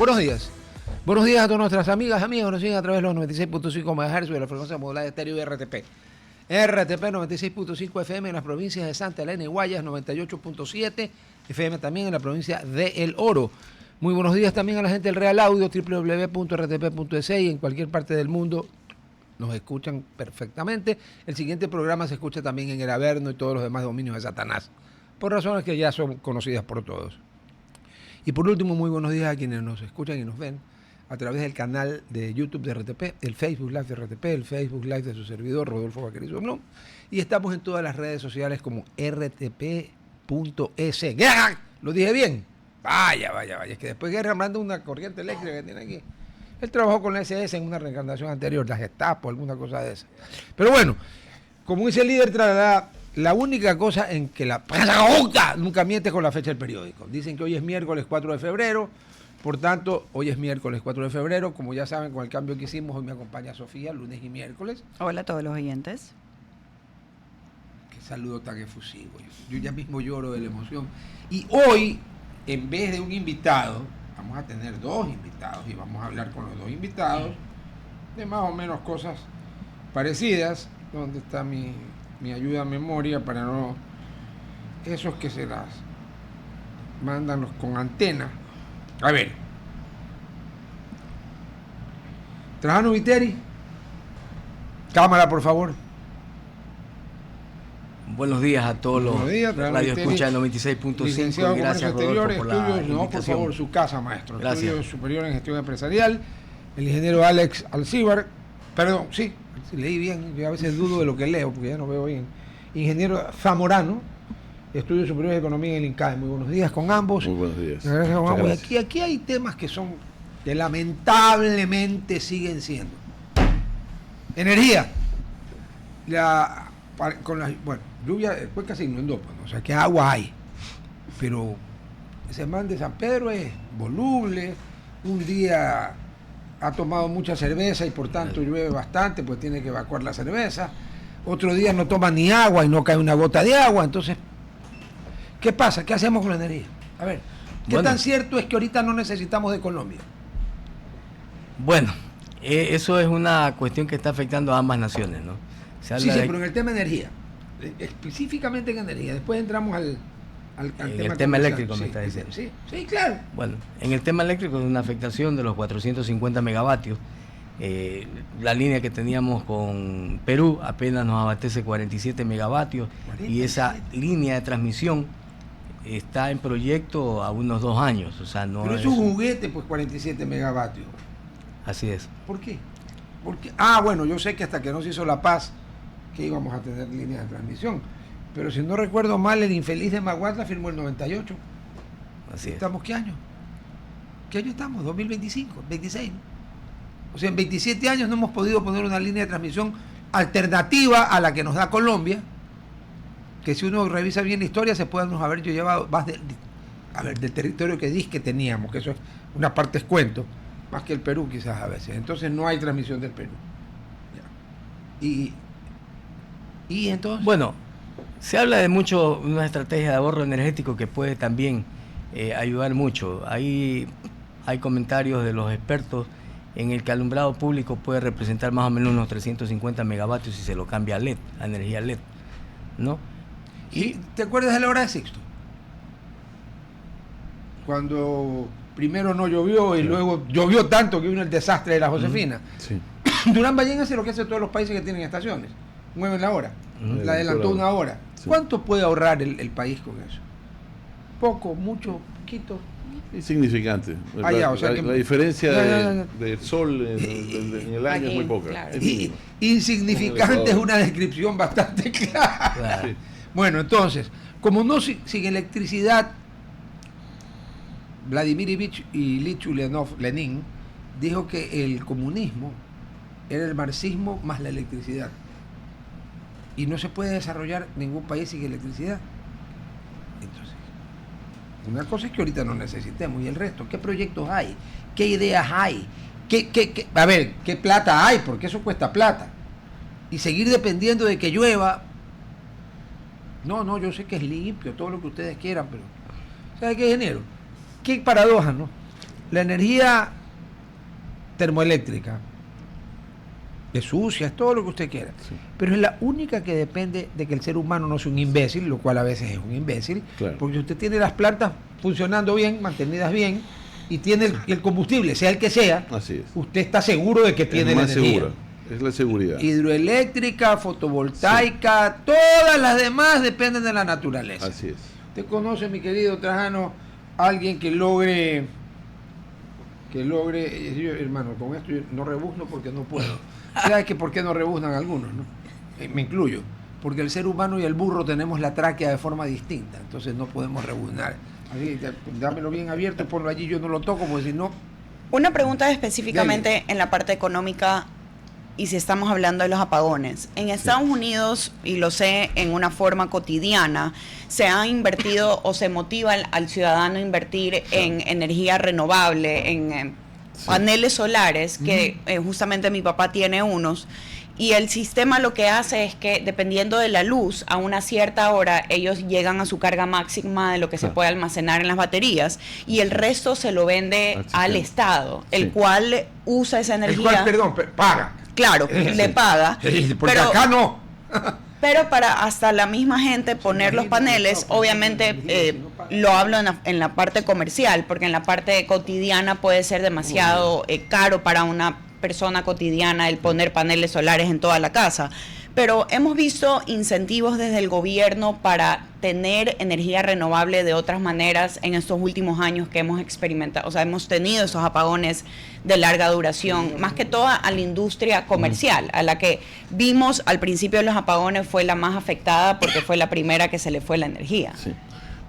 Buenos días. Buenos días a todas nuestras amigas, amigos que nos siguen a través de los 96.5 MHz de la frecuencia modulada de estéreo y RTP. RTP 96.5 FM en las provincias de Santa Elena y Guayas, 98.7 FM también en la provincia de El Oro. Muy buenos días también a la gente del Real Audio, www.rtp.es, y en cualquier parte del mundo nos escuchan perfectamente. El siguiente programa se escucha también en el Averno y todos los demás dominios de Satanás, por razones que ya son conocidas por todos. Y por último, muy buenos días a quienes nos escuchan y nos ven a través del canal de YouTube de RTP, el Facebook Live de RTP, el Facebook Live de su servidor, Rodolfo Vaquerizo Blum, y estamos en todas las redes sociales como rtp.es. ¡Guerra! ¿Lo dije bien? Vaya. Es que después Guerra manda una corriente eléctrica que tiene aquí. Él trabajó con la SS en una reencarnación anterior, la Gestapo, alguna cosa de esa. Pero bueno, como dice el líder, la única cosa en que la prensa nunca miente con la fecha del periódico. Dicen que hoy es miércoles 4 de febrero, por tanto, hoy es miércoles 4 de febrero. Como ya saben, con el cambio que hicimos, hoy me acompaña Sofía, lunes y miércoles. Hola a todos los oyentes. Qué saludo tan efusivo. Yo ya mismo lloro de la emoción. Y hoy, en vez de un invitado, vamos a tener dos invitados y vamos a hablar con los dos invitados de más o menos cosas parecidas. ¿Dónde está mi ayuda a memoria para no... esos que se las mandan con antena? A ver. Trajano Viteri. Cámara, por favor. Buenos días a todos los radio escucha del 96.5. Licenciado en Gracias, Comercio Exterior, Rodolfo, por la estudios, invitación. no, por favor, su casa, maestro. Gracias. Estudios superiores en gestión empresarial. El ingeniero Alex Alcíbar. Perdón, sí, leí bien. Yo a veces dudo de lo que leo porque ya no veo bien. Ingeniero Zamorano. Estudios superiores de economía en el INCAE. Muy buenos días con ambos. Muy buenos días. Aquí hay temas que lamentablemente siguen siendo. Energía. Lluvia, después casi inundó, pues, ¿no? O sea que agua hay. Pero ese man de San Pedro es voluble. Un día ha tomado mucha cerveza y por tanto llueve bastante, pues tiene que evacuar la cerveza. Otro día no toma ni agua y no cae una gota de agua. Entonces, ¿qué pasa? ¿Qué hacemos con la energía? A ver, ¿qué tan cierto es que ahorita no necesitamos de Colombia? Bueno, eso es una cuestión que está afectando a ambas naciones, ¿no? Pero en el tema de energía, específicamente en energía, después entramos al el tema eléctrico, me está diciendo. Sí, claro. Bueno, en el tema eléctrico es una afectación de los 450 megavatios. La línea que teníamos con Perú apenas nos abastece 47 megavatios 47. Y esa línea de transmisión está en proyecto a unos 2 años. O sea, no. Pero es un juguete, pues 47 megavatios. Así es. ¿Por qué? Bueno, yo sé que hasta que no se hizo la paz que íbamos a tener líneas de transmisión. Pero si no recuerdo mal, el infeliz de Maguatla firmó el 98. Así es. ¿Estamos qué año? ¿Qué año estamos? 2025, 26. O sea, en 27 años no hemos podido poner una línea de transmisión alternativa a la que nos da Colombia, que si uno revisa bien la historia se puede haber llevado más del territorio que dice que teníamos, que eso es una parte es cuento, más que el Perú quizás a veces. Entonces no hay transmisión del Perú. Y entonces... Bueno, se habla de una estrategia de ahorro energético que puede también ayudar mucho. Ahí hay comentarios de los expertos en el que alumbrado público puede representar más o menos unos 350 megavatios si se lo cambia a LED, a energía LED, ¿no? ¿Y te acuerdas de la hora de Sixto? Cuando primero no llovió y luego llovió tanto que vino el desastre de la Josefina. Sí. Durán Ballén hace lo que hace todos los países que tienen estaciones. Mueven la hora. La adelantó una hora. Sí. ¿Cuánto puede ahorrar el país con eso? Poco, mucho, poquito. Insignificante. La diferencia del sol en el año es muy poca. Claro. Insignificante es una descripción bastante clara. Claro. Sí. Bueno, entonces, como no sin electricidad, Vladimir Ilich Ulyanov, Lenin, dijo que el comunismo era el marxismo más la electricidad. Y no se puede desarrollar ningún país sin electricidad. Entonces, una cosa es que ahorita no necesitemos, y el resto, ¿qué proyectos hay? ¿Qué ideas hay? A ver, ¿qué plata hay? Porque eso cuesta plata. Y seguir dependiendo de que llueva. No, yo sé que es limpio, todo lo que ustedes quieran, pero ¿sabe qué, ingeniero? Qué paradoja, ¿no? La energía termoeléctrica es sucia, es todo lo que usted quiera, sí, pero es la única que depende de que el ser humano no sea un imbécil, lo cual a veces es un imbécil, claro, porque usted tiene las plantas funcionando bien, mantenidas bien, y tiene el combustible, sea el que sea, así es, usted está seguro de que tiene la energía. Segura. Es la seguridad. Hidroeléctrica, fotovoltaica, sí, todas las demás dependen de la naturaleza. Así es. ¿Usted conoce, mi querido Trajano, a alguien que logre, hermano, con esto yo no rebuzno porque no puedo? ¿Sabes que por qué no rebuznan algunos, no? Me incluyo. Porque el ser humano y el burro tenemos la tráquea de forma distinta, entonces no podemos rebuznar. Así, dámelo bien abierto y ponlo allí, yo no lo toco, porque si no... Una pregunta específicamente en la parte económica, y si estamos hablando de los apagones. En Estados Unidos, y lo sé en una forma cotidiana, se ha invertido o se motiva al ciudadano a invertir en energía renovable, en paneles solares, que justamente mi papá tiene unos, y el sistema lo que hace es que dependiendo de la luz, a una cierta hora ellos llegan a su carga máxima de lo que se puede almacenar en las baterías, y el resto se lo vende al Estado, el cual usa esa energía. El cual, paga. Claro, le paga. Porque pero acá no. Pero para hasta la misma gente poner los paneles, obviamente lo hablo en la parte comercial, porque en la parte cotidiana puede ser demasiado caro para una persona cotidiana el poner paneles solares en toda la casa. Pero hemos visto incentivos desde el gobierno para tener energía renovable de otras maneras en estos últimos años que hemos experimentado, o sea, hemos tenido esos apagones de larga duración, más que todo a la industria comercial, a la que vimos al principio de los apagones fue la más afectada porque fue la primera que se le fue la energía. Sí.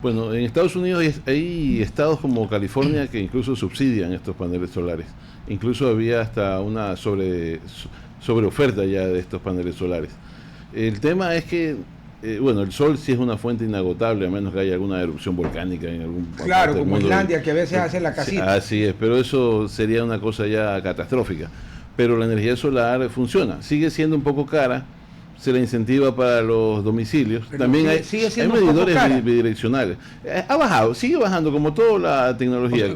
Bueno, en Estados Unidos hay estados como California que incluso subsidian estos paneles solares. Incluso había hasta una sobre oferta ya de estos paneles solares. El tema es que, el sol sí es una fuente inagotable, a menos que haya alguna erupción volcánica en algún país. Claro, como Islandia, que a veces hace la casita. Así es, pero eso sería una cosa ya catastrófica. Pero la energía solar funciona, sigue siendo un poco cara, se la incentiva para los domicilios. Pero también hay medidores bidireccionales. Ha bajado, sigue bajando como toda la tecnología.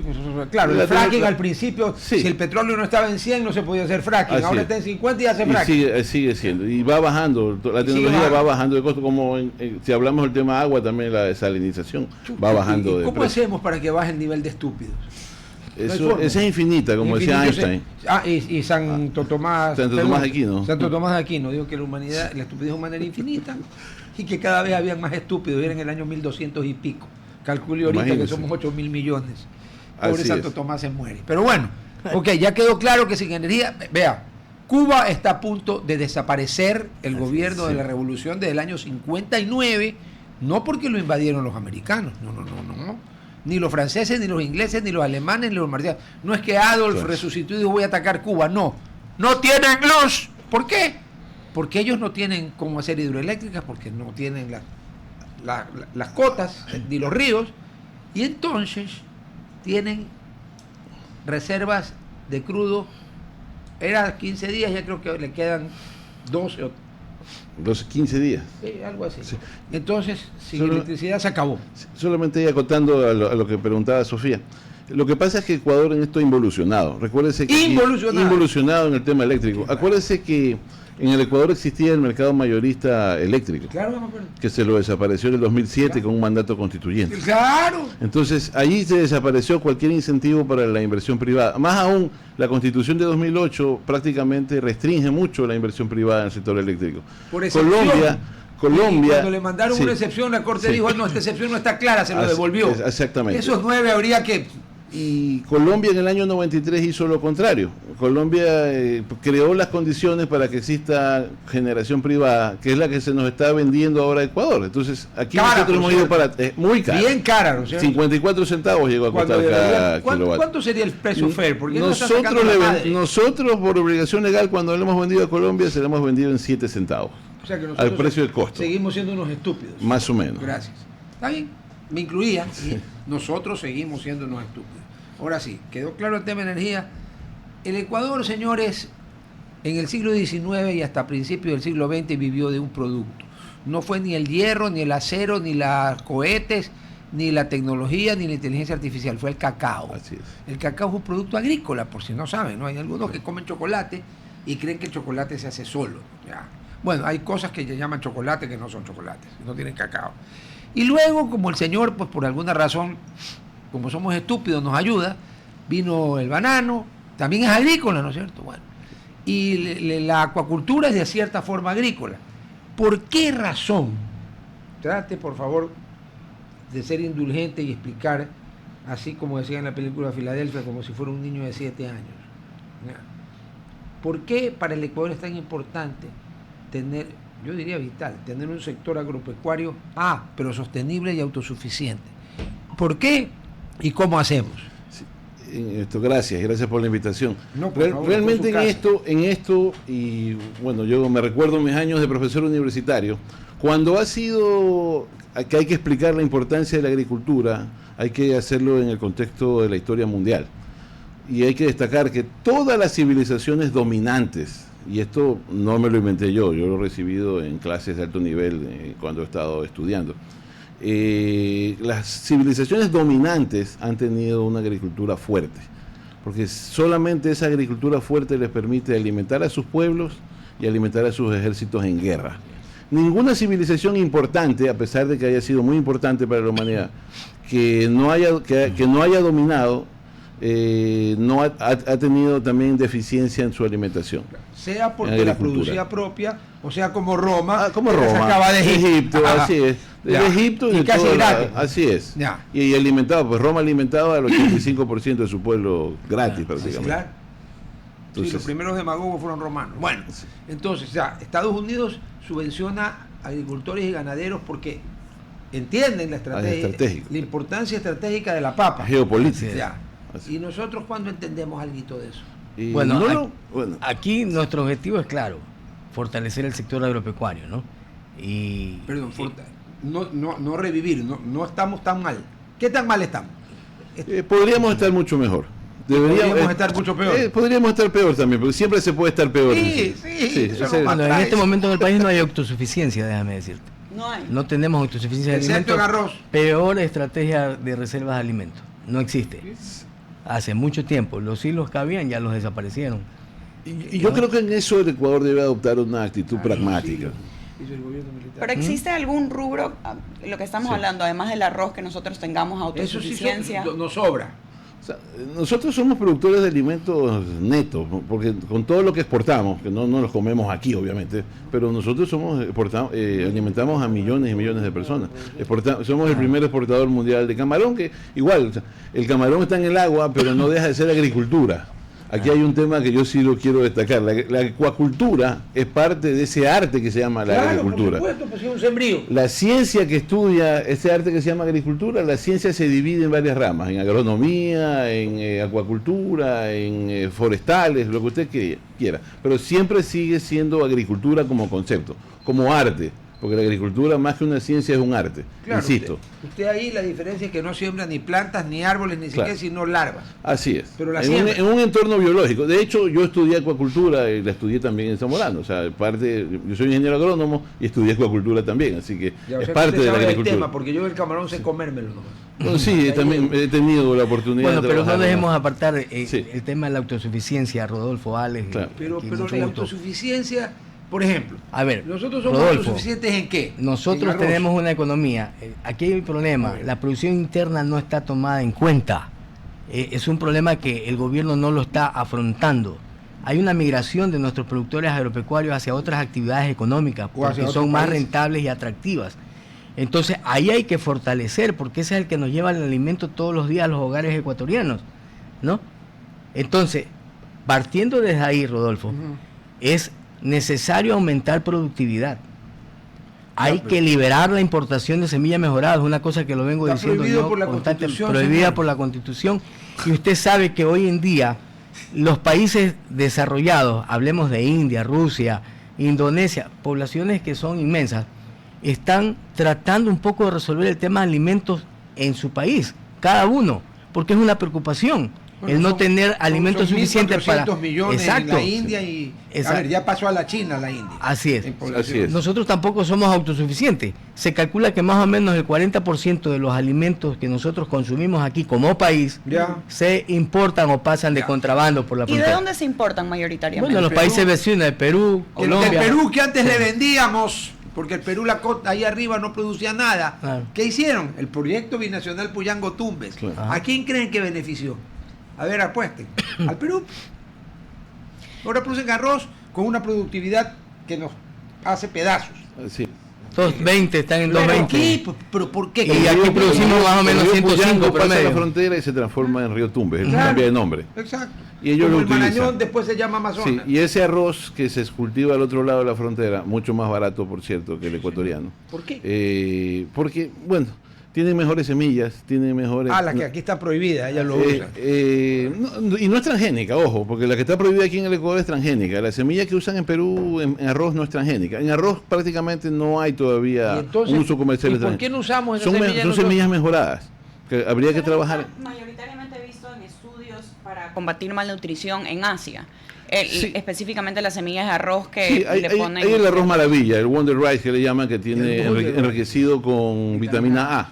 Claro, el fracking al principio, si el petróleo no estaba en 100 no se podía hacer fracking, ahora está en 50 y hace fracking. Sigue siendo, y va bajando, la tecnología va bajando de costo, como si hablamos del tema agua, también la desalinización va bajando de precio. ¿Cómo hacemos para que baje el nivel de estúpidos? Esa es infinita, como decía Einstein. Y Santo Tomás de Aquino. Santo Tomás de Aquino dijo que la estupidez humana era infinita y que cada vez había más estúpidos. Era en el año 1200 y pico. Calcule ahorita que somos 8.000 millones. Pobre Santo Tomás se muere. Pero bueno, ya quedó claro que sin energía, vea, Cuba está a punto de desaparecer el gobierno de la revolución desde el año 59, no porque lo invadieron los americanos, no. Ni los franceses, ni los ingleses, ni los alemanes, ni los marcianos. No es que Adolf resucitó y dijo voy a atacar Cuba, no. No tienen luz. ¿Por qué? Porque ellos no tienen cómo hacer hidroeléctricas, porque no tienen las cotas, ni los ríos, y entonces tienen reservas de crudo. Era 15 días, ya creo que le quedan 12 o 15 días. Sí, algo así. Sí. Entonces, sin electricidad se acabó. Solamente acotando a lo que preguntaba Sofía. Lo que pasa es que Ecuador en esto ha involucionado. Recuérdese que involucionado en el tema eléctrico. Acuérdese que en el Ecuador existía el mercado mayorista eléctrico. Claro, me acuerdo. Que se lo desapareció en el 2007 con un mandato constituyente. Claro. Entonces, allí se desapareció cualquier incentivo para la inversión privada. Más aún, la Constitución de 2008 prácticamente restringe mucho la inversión privada en el sector eléctrico. Por excepción. Colombia. Cuando le mandaron una excepción, la Corte dijo, no, esta excepción no está clara, se lo devolvió. Exactamente. Esos 9 habría que... Y Colombia en el año 93 hizo lo contrario. Colombia creó las condiciones para que exista generación privada, que es la que se nos está vendiendo ahora a Ecuador. Entonces, aquí nosotros hemos ido para... muy cara. Bien cara, ¿no? 54 centavos llegó a costar cada kilovatio. ¿Cuánto sería el precio fair? Porque nosotros, por obligación legal, cuando le hemos vendido a Colombia, se le hemos vendido en 7 centavos. O sea que nosotros al precio del costo. Seguimos siendo unos estúpidos. Más o menos. Gracias. Está bien, me incluía. Sí. Nosotros seguimos siendo unos estúpidos. Ahora sí, quedó claro el tema de energía. El Ecuador, señores, en el siglo XIX y hasta principios del siglo XX vivió de un producto. No fue ni el hierro, ni el acero, ni los cohetes, ni la tecnología, ni la inteligencia artificial, fue el cacao. Así es. El cacao es un producto agrícola, por si no saben, ¿no? Hay algunos que comen chocolate y creen que el chocolate se hace solo. ¿Ya? Bueno, hay cosas que se llaman chocolate que no son chocolates, no tienen cacao. Y luego, como el señor, pues por alguna razón, como somos estúpidos, nos ayuda, vino el banano, también es agrícola, ¿no es cierto? Bueno, y la acuacultura es de cierta forma agrícola. ¿Por qué razón? Trate, por favor, de ser indulgente y explicar, así como decía en la película Filadelfia, como si fuera un niño de 7 años. ¿Ya? ¿Por qué para el Ecuador es tan importante tener, yo diría vital, tener un sector agropecuario, pero sostenible y autosuficiente? ¿Por qué y cómo hacemos? Gracias por la invitación. No, por favor, realmente por en esto, y bueno, yo me recuerdo mis años de profesor universitario, cuando que hay que explicar la importancia de la agricultura, hay que hacerlo en el contexto de la historia mundial. Y hay que destacar que todas las civilizaciones dominantes, y esto no me lo inventé yo lo he recibido en clases de alto nivel cuando he estado estudiando, las civilizaciones dominantes han tenido una agricultura fuerte, porque solamente esa agricultura fuerte les permite alimentar a sus pueblos y alimentar a sus ejércitos en guerra. Ninguna civilización importante, a pesar de que haya sido muy importante para la humanidad, que no haya dominado, no ha tenido también deficiencia en su alimentación. Sea porque la producía propia, o sea como Roma, como que Roma, sacaba de Egipto. así es, de Egipto y de casi gratis. Así es. Ya. Y alimentaba, pues Roma alimentaba al 85% de su pueblo gratis, prácticamente. Sí, claro. Entonces, sí, los primeros demagogos fueron romanos. Bueno, entonces ya, Estados Unidos subvenciona agricultores y ganaderos porque entienden la estrategia, la importancia estratégica de la papa. Geopolítica. Ya. ¿Y nosotros cuándo entendemos algo de eso? Y Bueno, aquí nuestro objetivo es claro, fortalecer el sector agropecuario, ¿no? Y Perdón, no revivir, no estamos tan mal. ¿Qué tan mal estamos? podríamos estar mucho mejor. Podríamos estar mucho peor. Podríamos estar peor también, porque siempre se puede estar peor. Sí, eso ese- no bueno, en mata este eso. momento en el país no hay autosuficiencia, déjame decirte. No hay. No tenemos autosuficiencia de Excepto alimentos. en arroz. Peor estrategia de reservas de alimentos. No existe. Hace mucho tiempo. Los hilos que habían ya los desaparecieron. Y yo creo que en eso el Ecuador debe adoptar una actitud pragmática. Hizo el gobierno militar. Pero existe algún rubro, lo que estamos Sí. hablando, además del arroz, que nosotros tengamos Eso sí autosuficiencia. nos sobra. O sea, nosotros somos productores de alimentos netos, ¿no? Porque con todo lo que exportamos, que no los comemos aquí obviamente, pero nosotros alimentamos a millones y millones de personas. Somos el primer exportador mundial de camarón, que igual, o sea, el camarón está en el agua, pero no deja de ser agricultura. Aquí hay un tema que yo sí lo quiero destacar. La acuacultura es parte de ese arte que se llama la agricultura. Por supuesto, pues es un sembrío. La ciencia que estudia ese arte que se llama agricultura, la ciencia se divide en varias ramas, en agronomía, en acuacultura, en forestales, lo que usted quiera. Pero siempre sigue siendo agricultura como concepto, como arte, porque la agricultura más que una ciencia es un arte, Claro, insisto. Usted ahí la diferencia es que no siembra ni plantas, ni árboles, ni siquiera, sino larvas. Así es. Pero la en siembra. en un entorno biológico. De hecho, yo estudié acuacultura y la estudié también en Zamorano. O sea, yo soy ingeniero agrónomo y estudié acuacultura también, así que Ya, o es sea, que parte usted de la sabe del agricultura. tema, porque yo el camarón sé comérmelo nomás. Bueno, sí, también he tenido la oportunidad Bueno, de pero no trabajar. dejemos apartar Sí. el tema de la autosuficiencia, Rodolfo, Alex. Claro. Pero y la mucho gusto. autosuficiencia, por ejemplo, A ver, nosotros somos Rodolfo, autosuficientes ¿en qué? En nosotros arroz. tenemos una economía. Aquí hay un problema. La producción interna no está tomada en cuenta. Es un problema que el gobierno no lo está afrontando. Hay una migración de nuestros productores agropecuarios hacia otras actividades económicas O hacia porque otro son más país. rentables y atractivas. Entonces ahí hay que fortalecer porque ese es el que nos lleva el alimento todos los días a los hogares ecuatorianos, ¿no? Entonces, partiendo desde ahí, Rodolfo, es necesario aumentar productividad. Hay que liberar la importación de semillas mejoradas, una cosa que lo vengo Está diciendo prohibido yo por la constante- Constitución, prohibida señor. por la Constitución. Y usted sabe que hoy en día los países desarrollados, hablemos de India, Rusia, Indonesia, poblaciones que son inmensas, están tratando un poco de resolver el tema de alimentos en su país, cada uno, porque es una preocupación. el no tener alimentos suficientes para... 1.400 millones Exacto. en la India y a ver, ya pasó a la China la India. Así es. Así es. Nosotros tampoco somos autosuficientes. Se calcula que más o menos el 40% de los alimentos que nosotros consumimos aquí como país Ya. se importan o pasan de contrabando por la ¿Y de frontera. dónde se importan mayoritariamente? Bueno, los Perú. países vecinos de Perú, El Colombia. Perú que antes le vendíamos, porque el Perú la cota ahí arriba no producía nada. Claro. ¿Qué hicieron? El proyecto binacional Puyango-Tumbes. Claro. ¿A quién creen que benefició? A ver, apuesten. Al Perú. Ahora producen arroz con una productividad que nos hace pedazos. Sí. 220, están en ¿Pero 220. qué? ¿Pero por qué? Y aquí producimos más o menos el río 105 Puyango pasa promedio. la frontera y se transforma en río Tumbes, él Claro. cambia de nombre. Exacto. Y ellos Como lo el Marañón utilizan. después se llama Sí, Amazonas. y ese arroz que se cultiva al otro lado de la frontera, mucho más barato, por cierto, que el ecuatoriano. ¿Por qué? Porque, bueno, tiene mejores semillas, tiene mejores... La que aquí está prohibida, ella lo usa. y no es transgénica, ojo, porque la que está prohibida aquí en el Ecuador es transgénica. La semilla que usan en Perú en arroz no es transgénica. En arroz prácticamente no hay Y todavía entonces, un uso comercial ¿y de por qué no usamos esa Son, semilla son nosotros? semillas mejoradas, que habría que trabajar... Mayoritariamente he visto en estudios para combatir malnutrición en Asia. Sí. Específicamente las semillas de arroz que Sí, hay, le hay- ponen... hay el arroz maravilla, el Wonder Rice que le llaman, que tiene El Wonder Rice. enriquecido con vitamina A.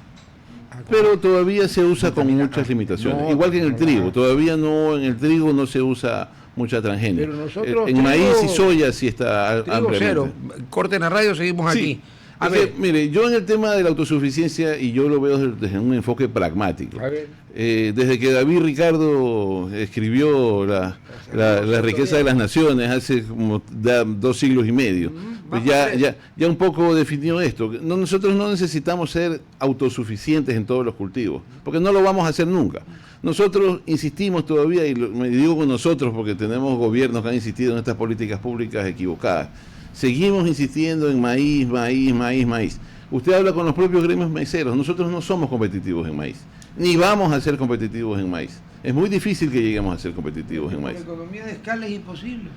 Pero todavía se usa con muchas limitaciones. No, Igual que en el no, trigo. no. Todavía no, en el trigo no se usa mucha transgénica. Pero nosotros, En trigo- maíz y soya sí está Trigo ampliamente. cero. Corten la radio, seguimos Sí. aquí. A Es que, ver, mire, yo en el tema de la autosuficiencia, y yo lo veo desde un enfoque pragmático. a ver. Desde que David Ricardo escribió la riqueza de las naciones hace como 2 siglos y medio, pues vamos a ver. ya un poco definió esto. Nosotros no necesitamos ser autosuficientes en todos los cultivos, porque no lo vamos a hacer nunca. Nosotros insistimos todavía, y me digo con nosotros porque tenemos gobiernos que han insistido en estas políticas públicas equivocadas. Seguimos insistiendo en maíz, maíz, maíz, maíz. Usted habla con los propios gremios maiceros. Nosotros no somos competitivos en maíz, ni vamos a ser competitivos en maíz. Es muy difícil que lleguemos a ser competitivos en La maíz. economía de escala es imposible.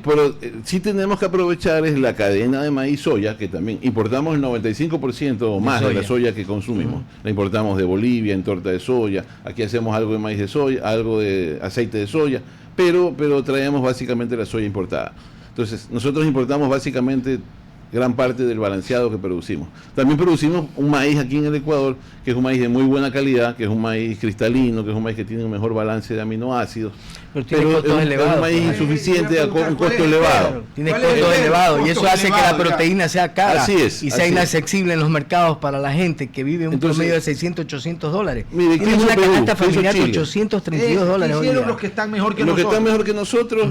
Pero sí tenemos que aprovechar es la cadena de maíz soya, que también importamos el 95% o más de la soya que consumimos. La importamos de Bolivia en torta de soya, aquí hacemos algo de maíz de soya, algo de aceite de soya, pero traemos básicamente la soya importada. Entonces, nosotros importamos básicamente gran parte del balanceado que producimos. También producimos un maíz aquí en el Ecuador, que es un maíz de muy buena calidad, que es un maíz cristalino, que es un maíz que tiene un mejor balance de aminoácidos, Pero tiene pero costos es elevados, un maíz pues. insuficiente a un ¿Cuál costo es el elevado. pero? Tiene ¿Cuál es el costos pero? elevados y eso Costos hace que la elevados, ya. proteína sea cara Así es, y sea así es. inaccesible en los mercados para la gente que vive un Entonces, promedio de 600, 800 dólares. mire, ¿qué Tienes hizo una Perú? canasta ¿Qué hizo familiar de Chile? 832 dólares hoy Hicieron día. los que están mejor que Los que nosotros. están mejor que nosotros,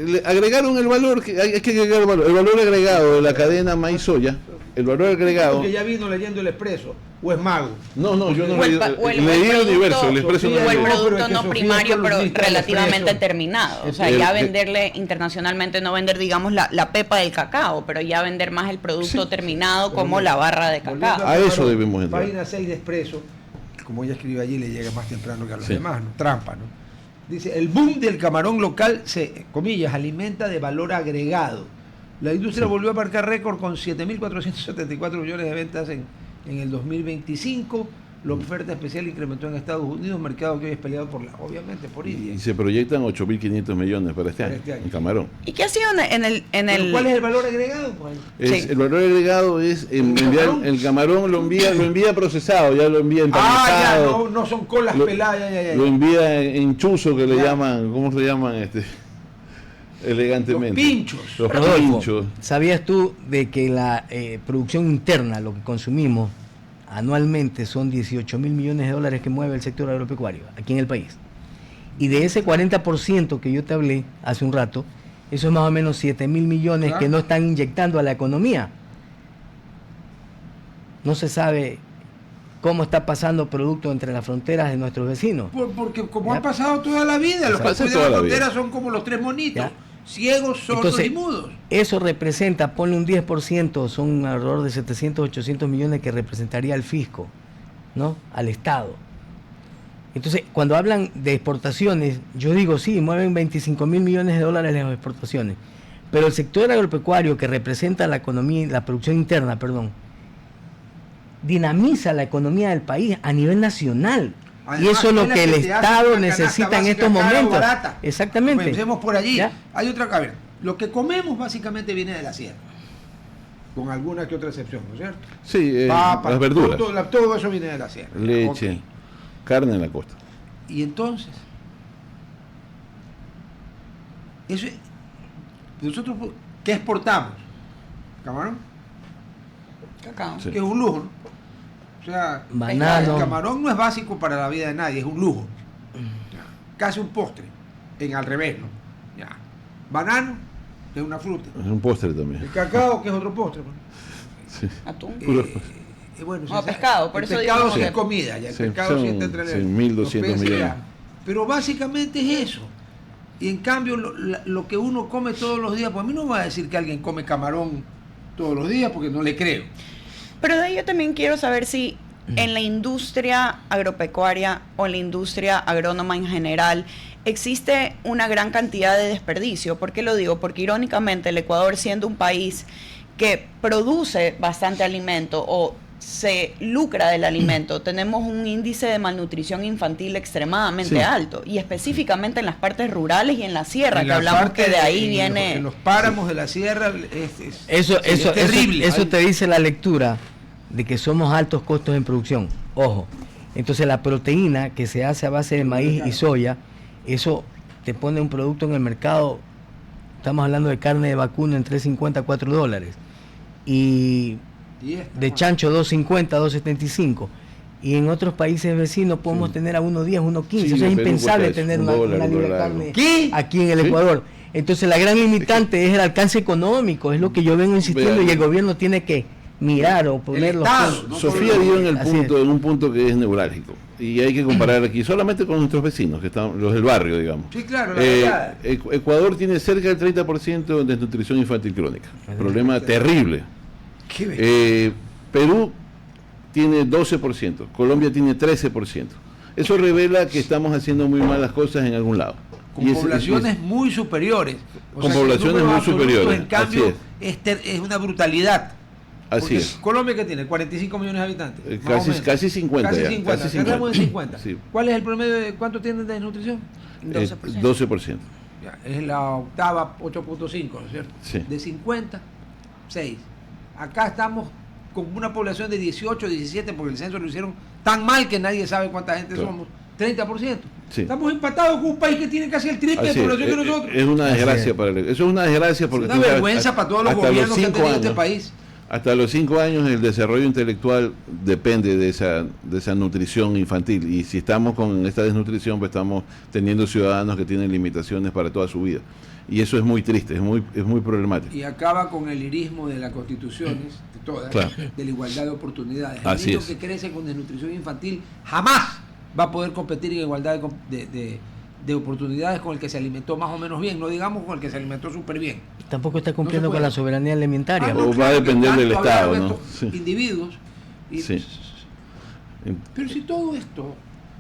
le agregaron el valor, hay que agregar el valor agregado de la cadena maíz-soya, el valor agregado. Porque ya vino leyendo el Expreso, o es mago. No, yo no O el leí, pa- o el- leí o el el universo, el producto- expreso no Sofía, o el leí. no, pero producto es que no Sofía primario, es pero columnista del relativamente Expreso. terminado. O sea, El- ya el- venderle internacionalmente, no vender, digamos, la pepa del cacao, pero ya vender más el producto terminado como la barra de Volviendo cacao. A al eso camarón, debemos entrar. Página 6 de Expreso, como ella escribe allí, le llega más temprano que a los Sí. demás, ¿no? Trampa, ¿no? Dice, el boom del camarón local se, comillas, alimenta de valor agregado. La industria volvió a marcar récord con 7.474 millones de ventas en el 2025. La oferta especial incrementó en Estados Unidos, mercado que hoy es peleado obviamente por India. Y se proyectan 8.500 millones para este Para año, este año. en camarón. ¿Y qué ha sido Pero ¿cuál es el valor agregado? Pues? Sí. El valor agregado es enviar camarón? el camarón, lo envía procesado, ya lo envía Ya, empanizado, no son colas Lo- peladas, ya. lo envía en chuzo, que le Ya. llaman, ¿cómo se llaman? Elegantemente. Los pinchos. Los Rodolfo, pinchos. ¿sabías tú de que la producción interna, lo que consumimos anualmente, son 18 mil millones de dólares que mueve el sector agropecuario aquí en el país? Y de ese 40% que yo te hablé hace un rato, eso es más o menos 7 mil millones Claro. que no están inyectando a la economía. No se sabe cómo está pasando producto entre las fronteras de nuestros vecinos. Porque como Ya. ha pasado toda la vida, los que Pasa cuidan toda la la vida. frontera son como los tres monitos, Ya. ciegos, sordos Entonces, y mudos. eso representa, ponle un 10%, son alrededor de 700, 800 millones que representaría al fisco, ¿no? Al Estado. Entonces, cuando hablan de exportaciones, yo digo, sí, mueven 25 mil millones de dólares en las exportaciones, pero el sector agropecuario que representa la economía, la producción interna, perdón, dinamiza la economía del país a nivel nacional. Y eso es lo que el te hace Estado una canasta necesita en básica estos cara o momentos. barata. Exactamente. Pensemos por allí. ¿Ya? Hay otra cabeza. Lo que comemos básicamente viene de la sierra, con alguna que otra excepción, ¿no es cierto? Sí, Papas, las verduras, todo eso viene de la sierra. leche, Ok. carne en la costa. Y entonces, eso, nosotros, ¿qué exportamos? Camarón, Cacao. Sí. que es un lujo, ¿no? O sea, Banano. el camarón no es básico para la vida de nadie, es un lujo. Ya. Casi un postre, al revés, ¿no? Ya. Banano, que es una fruta. Es un postre también. El cacao, que es otro postre. ¿no? Sí. Atún. Puro- Bueno, No, pescado, por el eso pescado digo sí que- es comida, ya el Sí, pescado sí son, está entre sí, los 1.200 peces, millones. ya. Pero básicamente es eso. Y en cambio, lo que uno come todos los días, pues a mí no me va a decir que alguien come camarón todos los días porque no le creo. Pero de ahí yo también quiero saber si en la industria agropecuaria o en la industria agrónoma en general existe una gran cantidad de desperdicio. ¿Por qué lo digo? Porque irónicamente el Ecuador, siendo un país que produce bastante alimento o se lucra del alimento, tenemos un índice de malnutrición infantil extremadamente Sí. alto, y específicamente en las partes rurales y en la sierra, En que la hablamos parte que de ahí en viene... en los páramos de la sierra Eso es terrible. Eso te dice la lectura de que somos altos costos en producción. Ojo. Entonces la proteína que se hace a base de maíz y soya, eso te pone un producto en el mercado. Estamos hablando de carne de vacuno en $3.50 a $4. Y Y esta, de Juan. chancho 2.50 a 2.75. Y en otros países vecinos podemos Sí. tener a 1.10, 1.15. Sí, Eso es en Perú impensable cuesta eso, tener un una dólar, libra de dólar carne algo. ¿Qué? aquí en el Sí. Ecuador. Entonces la gran limitante es el alcance económico, es lo que yo vengo insistiendo, Vean. y el gobierno tiene que mirar o poner los Estado, puntos. ¿no? Sofía dio en el Así punto, es. en un punto que es neurálgico. Y hay que comparar aquí solamente con nuestros vecinos, que están los del barrio, digamos. Sí, claro, la verdad. Ecuador tiene cerca del 30% de desnutrición infantil crónica. Problema terrible. Qué bestia. Perú tiene 12%, Colombia tiene 13%. Eso revela que estamos haciendo muy mal las cosas en algún lado. Con poblaciones muy superiores. Con que en poblaciones números muy absolutos, superiores, En cambio, así es una brutalidad. Así Porque es. Colombia, que tiene 45 millones de habitantes. Más o Casi, menos. casi 50 Casi ya. 50. Casi Cerramos en 50. 50. Sí. ¿Cuál es el promedio de cuánto tienen de desnutrición? 12%. 12%. Ya, es la octava, 8.5, ¿no es cierto? Sí. De 50, 6. Acá estamos con una población de 18, 17, porque el censo lo hicieron tan mal que nadie sabe cuánta gente Claro. somos. 30%. Sí. Estamos empatados con un país que tiene casi el triple de Así es. población que nosotros. Es una Así desgracia es. para eso es una desgracia porque Es tú una sabes, vergüenza para todos los hasta gobiernos que ha 5 tenido este años, país. Hasta los 5 años el desarrollo intelectual depende de esa nutrición infantil, y si estamos con esta desnutrición, pues estamos teniendo ciudadanos que tienen limitaciones para toda su vida, y eso es muy triste, es muy problemático. Y acaba con el lirismo de las constituciones, de todas, Claro. de la igualdad de oportunidades. El Así niño es. que crece con desnutrición infantil jamás va a poder competir en igualdad de oportunidades con el que se alimentó más o menos bien, no digamos con el que se alimentó súper bien. Tampoco está cumpliendo No se con puede. la soberanía alimentaria. Ah, O va a claro que depender del tanto Estado, hablaron ¿no? estos Sí. individuos. Y, Sí. Pero si todo esto,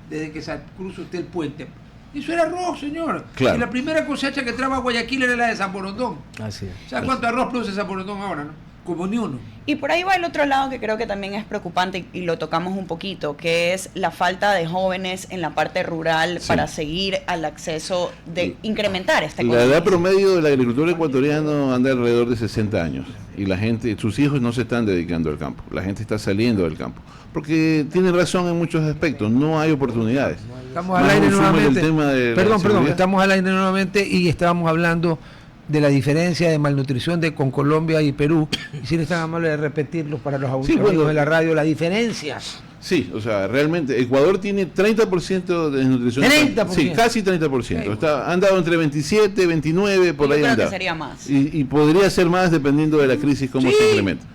desde que se cruza usted el puente, eso era arroz, señor. Claro. Y la primera cosecha que traba Guayaquil era la de San Borondón. Así es. ¿Sabes cuánto arroz produce San Borondón ahora, no? Como ni uno. Y por ahí va el otro lado que creo que también es preocupante, y lo tocamos un poquito, que es la falta de jóvenes en la parte rural Sí. para seguir al acceso de incrementar esta La edad promedio del agricultor ecuatoriano anda alrededor de 60 años, y la gente, sus hijos no se están dedicando al campo, la gente está saliendo del campo, porque tiene razón en muchos aspectos, no hay oportunidades. Estamos al Más aire aún súmale nuevamente. el tema de la Perdón, seguridad. estamos al aire nuevamente y estábamos hablando de la diferencia de malnutrición con Colombia y Perú. Y si no están amables de repetirlos para los Sí, amigos bueno. de la radio, la diferencia. Sí, o sea, realmente Ecuador tiene 30% de desnutrición. 30%. Sí, casi 30%. Han dado entre 27, 29, por Yo ahí creo han que dado. sería más. Y podría ser más dependiendo de la crisis, cómo Sí. se incrementa.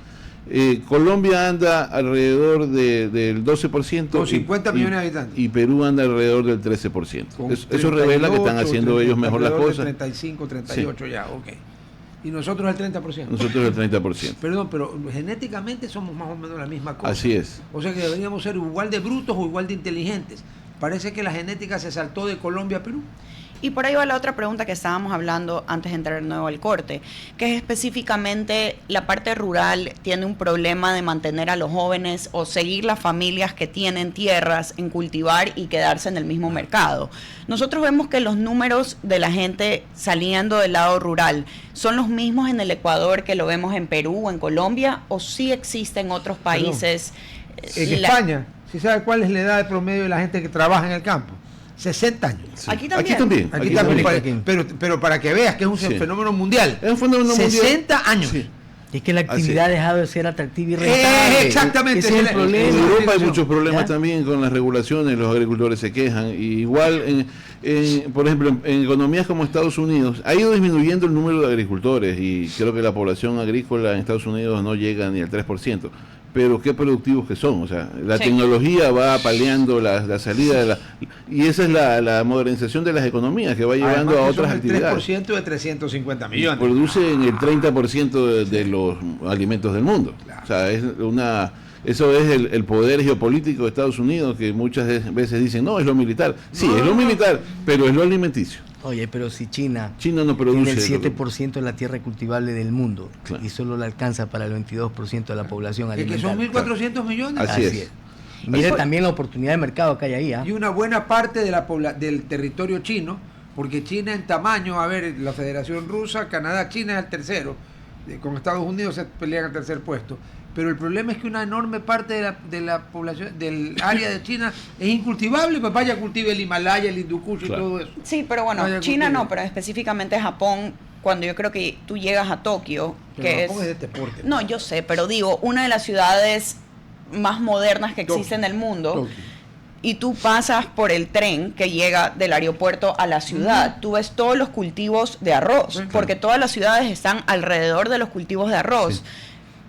Colombia anda alrededor del 12%. Con 50 millones de habitantes. Y Perú anda alrededor del 13%. Con Eso revela que están 38, haciendo ellos mejor las alrededor de cosas. 35, 38 ya, ok. Y nosotros el 30%. Nosotros el 30%. Perdón, pero genéticamente somos más o menos la misma cosa. Así es. O sea que deberíamos ser igual de brutos o igual de inteligentes. Parece que la genética se saltó de Colombia a Perú. Y por ahí va la otra pregunta que estábamos hablando antes de entrar de nuevo al corte, que es específicamente la parte rural tiene un problema de mantener a los jóvenes o seguir las familias que tienen tierras en cultivar y quedarse en el mismo mercado. Nosotros vemos que los números de la gente saliendo del lado rural son los mismos en el Ecuador que lo vemos en Perú o en Colombia, o sí existen otros países. En España, ¿sí sabe cuál es la edad de promedio de la gente que trabaja en el campo? 60 años. Sí. Aquí también. Aquí también. Pero para que veas que es un fenómeno mundial. Es un fenómeno 60 mundial. años. Sí. Es que la actividad ha dejado de ser atractiva y rentable. Exactamente. Ese es el problema. En Europa hay muchos problemas ¿Ya? también con las regulaciones, los agricultores se quejan. Y igual, por ejemplo, en economías como Estados Unidos, ha ido disminuyendo el número de agricultores y creo que la población agrícola en Estados Unidos no llega ni al 3%. Pero qué productivos que son, o sea, la tecnología va paliando la salida de y esa es la modernización de las economías que va llevando Además, a otras son actividades. El 3% de 350 millones. Producen el 30% de los alimentos del mundo. Claro. O sea, eso es el poder geopolítico de Estados Unidos, que muchas veces dicen, no, es lo militar. Sí, es lo militar, pero es lo alimenticio. Oye, pero si China no produce tiene el 7% de la tierra cultivable del mundo, claro, y solo le alcanza para el 22% de la población alimentaria. Que son 1.400 millones. Así es. Mire también la oportunidad de mercado que hay ahí. Y una buena parte de del territorio chino, porque China en tamaño, a ver, la Federación Rusa, Canadá, China es el tercero, con Estados Unidos se pelean al tercer puesto. Pero el problema es que una enorme parte de la población, del área de China, es incultivable, pues vaya, cultive el Himalaya, el Hindu Kush y todo eso. Sí, pero bueno, Vaya, China cultive. no, pero específicamente Japón, cuando yo creo que tú llegas a Tokio, Pero que Japón es de deporte. No, yo sé, pero digo, una de las ciudades más modernas que existe en el mundo, Tokio. y tú pasas por el tren que llega del aeropuerto a la ciudad, tú ves todos los cultivos de arroz, Sí, claro. porque todas las ciudades están alrededor de los cultivos de arroz. Sí.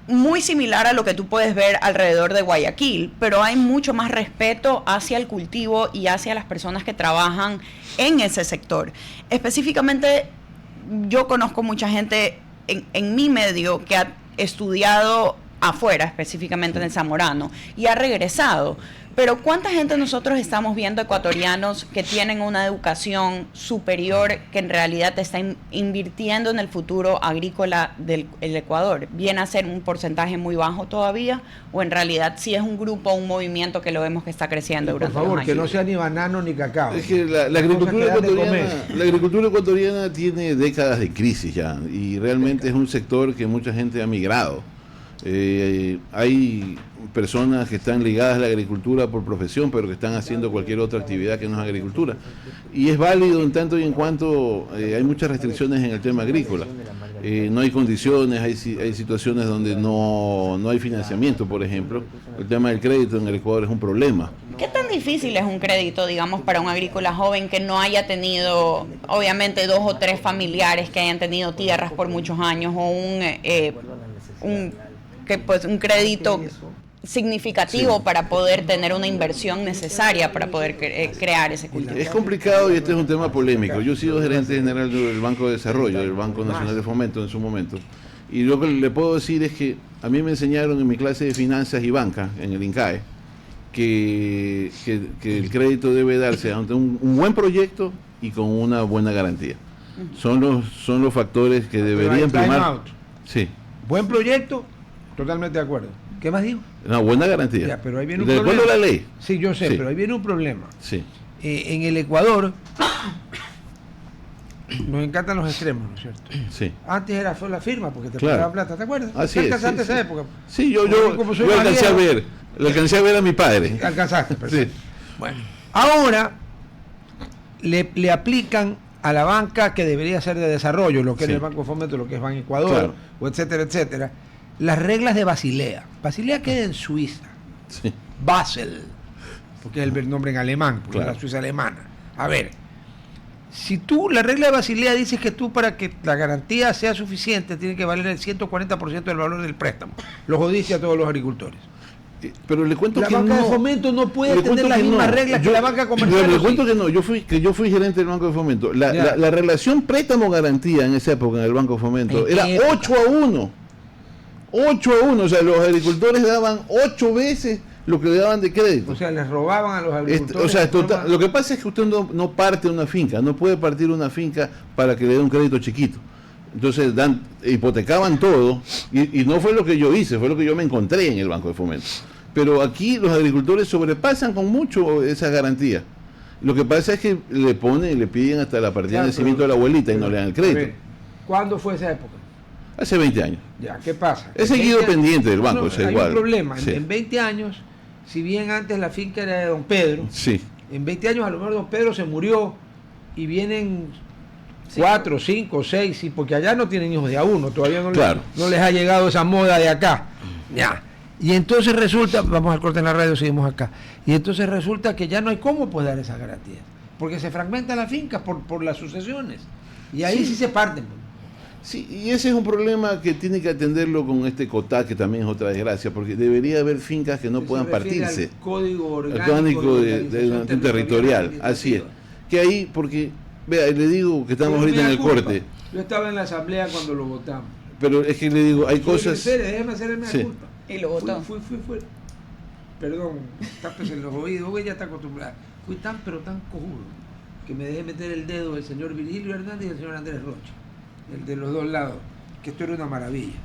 Muy similar a lo que tú puedes ver alrededor de Guayaquil, pero hay mucho más respeto hacia el cultivo y hacia las personas que trabajan en ese sector. Específicamente, yo conozco mucha gente en mi medio que ha estudiado afuera, específicamente en el Zamorano, y ha regresado. Pero ¿cuánta gente nosotros estamos viendo ecuatorianos que tienen una educación superior que en realidad está invirtiendo en el futuro agrícola del Ecuador? ¿Viene a ser un porcentaje muy bajo todavía? ¿O en realidad sí es un grupo, un movimiento que lo vemos que está creciendo Por durante favor, los que años? no sea ni banano ni cacao. Es que la agricultura ecuatoriana tiene décadas de crisis ya, y realmente es un sector que mucha gente ha migrado. Hay personas que están ligadas a la agricultura por profesión, pero que están haciendo cualquier otra actividad que no es agricultura. Y es válido en tanto y en cuanto hay muchas restricciones en el tema agrícola. No hay condiciones, hay situaciones donde no hay financiamiento, por ejemplo. El tema del crédito en el Ecuador es un problema. ¿Qué tan difícil es un crédito, digamos, para un agrícola joven que no haya tenido, obviamente, 2 o 3 familiares que hayan tenido tierras por muchos años, o un crédito significativo para poder tener una inversión necesaria para poder crear ese cultivo? Es complicado y este es un tema polémico. Yo he sido gerente general del Banco de Desarrollo, del Banco Nacional de Fomento en su momento. Y lo que le puedo decir es que a mí me enseñaron en mi clase de finanzas y banca, en el INCAE, que el crédito debe darse ante un buen proyecto y con una buena garantía. Son los factores que deberían primar. Sí. Buen proyecto, totalmente de acuerdo. ¿Qué más digo? Una buena garantía. Ya, pero ahí viene un de acuerdo a problema. la ley. Sí, yo sé, Sí. pero ahí viene un problema. Sí. En el Ecuador nos encantan los extremos, ¿no es cierto? Sí. Antes era solo la firma porque te Claro. pagaban plata, ¿te acuerdas? Así ¿Te es, alcanzaste sí, esa sí. época? Sí, yo Como soy alcancé más a viejo. ver. Le alcancé a ver a mi padre. Alcanzaste, perfecto. Sí. Bueno, ahora le aplican a la banca que debería ser de desarrollo, lo que es Sí. el Banco de Fomento, lo que es Ban Ecuador, Claro. o etcétera, etcétera, las reglas de Basilea. Basilea queda en Suiza, Sí. Basel, porque es el nombre en alemán, porque Claro. es la Suiza alemana. A ver, si tú, la regla de Basilea dice que tú, para que la garantía sea suficiente, tiene que valer el 140% del valor del préstamo. Lo jodiste a todos los agricultores. Pero le cuento La que banca no. de fomento no puede Le tener cuento las que mismas no. reglas que la banca comercial. Le ¿o cuento sí? que no. Yo fui gerente del Banco de Fomento. Ya. La relación préstamo-garantía en esa época en el Banco de Fomento ¿En era qué época? 8-1. 8-1. O sea, los agricultores daban 8 veces lo que le daban de crédito. O sea, les robaban a los agricultores. O sea, lo que pasa es que usted no parte una finca, no puede partir una finca para que le dé un crédito chiquito. Entonces hipotecaban todo y no fue lo que yo hice, fue lo que yo me encontré en el Banco de Fomento. Pero aquí los agricultores sobrepasan con mucho esas garantías. Lo que pasa es que le piden hasta la partida de nacimiento de la abuelita y no le dan el crédito. ¿Cuándo fue esa época? Hace 20 años. Ya, ¿qué pasa? He seguido pendiente del banco, hay igual. un problema. Sí. En 20 años, si bien antes la finca era de don Pedro, sí. En 20 años a lo mejor don Pedro se murió y vienen 4, 5, 6, porque allá no tienen hijos de a uno, todavía no les ha llegado esa moda de acá. Ya. Y entonces resulta, vamos al corte en la radio, seguimos acá, y entonces resulta que ya no hay cómo pues dar esas garantías, porque se fragmenta la finca por las sucesiones, y ahí sí se parten. Sí, y ese es un problema que tiene que atenderlo con este COTAD, que también es otra desgracia, porque debería haber fincas que no puedan partirse. Al código orgánico de organización territorial, así es. Que ahí, porque, vea, le digo que estamos ahorita en el corte. Yo estaba en la asamblea cuando lo votamos. Pero es que le digo, hay cosas... Déjeme hacerme la culpa. Y lo votó. Fui. Perdón, tápese los oídos, porque ya está acostumbrado. Fui tan cojudo que me dejé meter el dedo el señor Virgilio Hernández y el señor Andrés Rocha, el de los dos lados, que esto era una maravilla.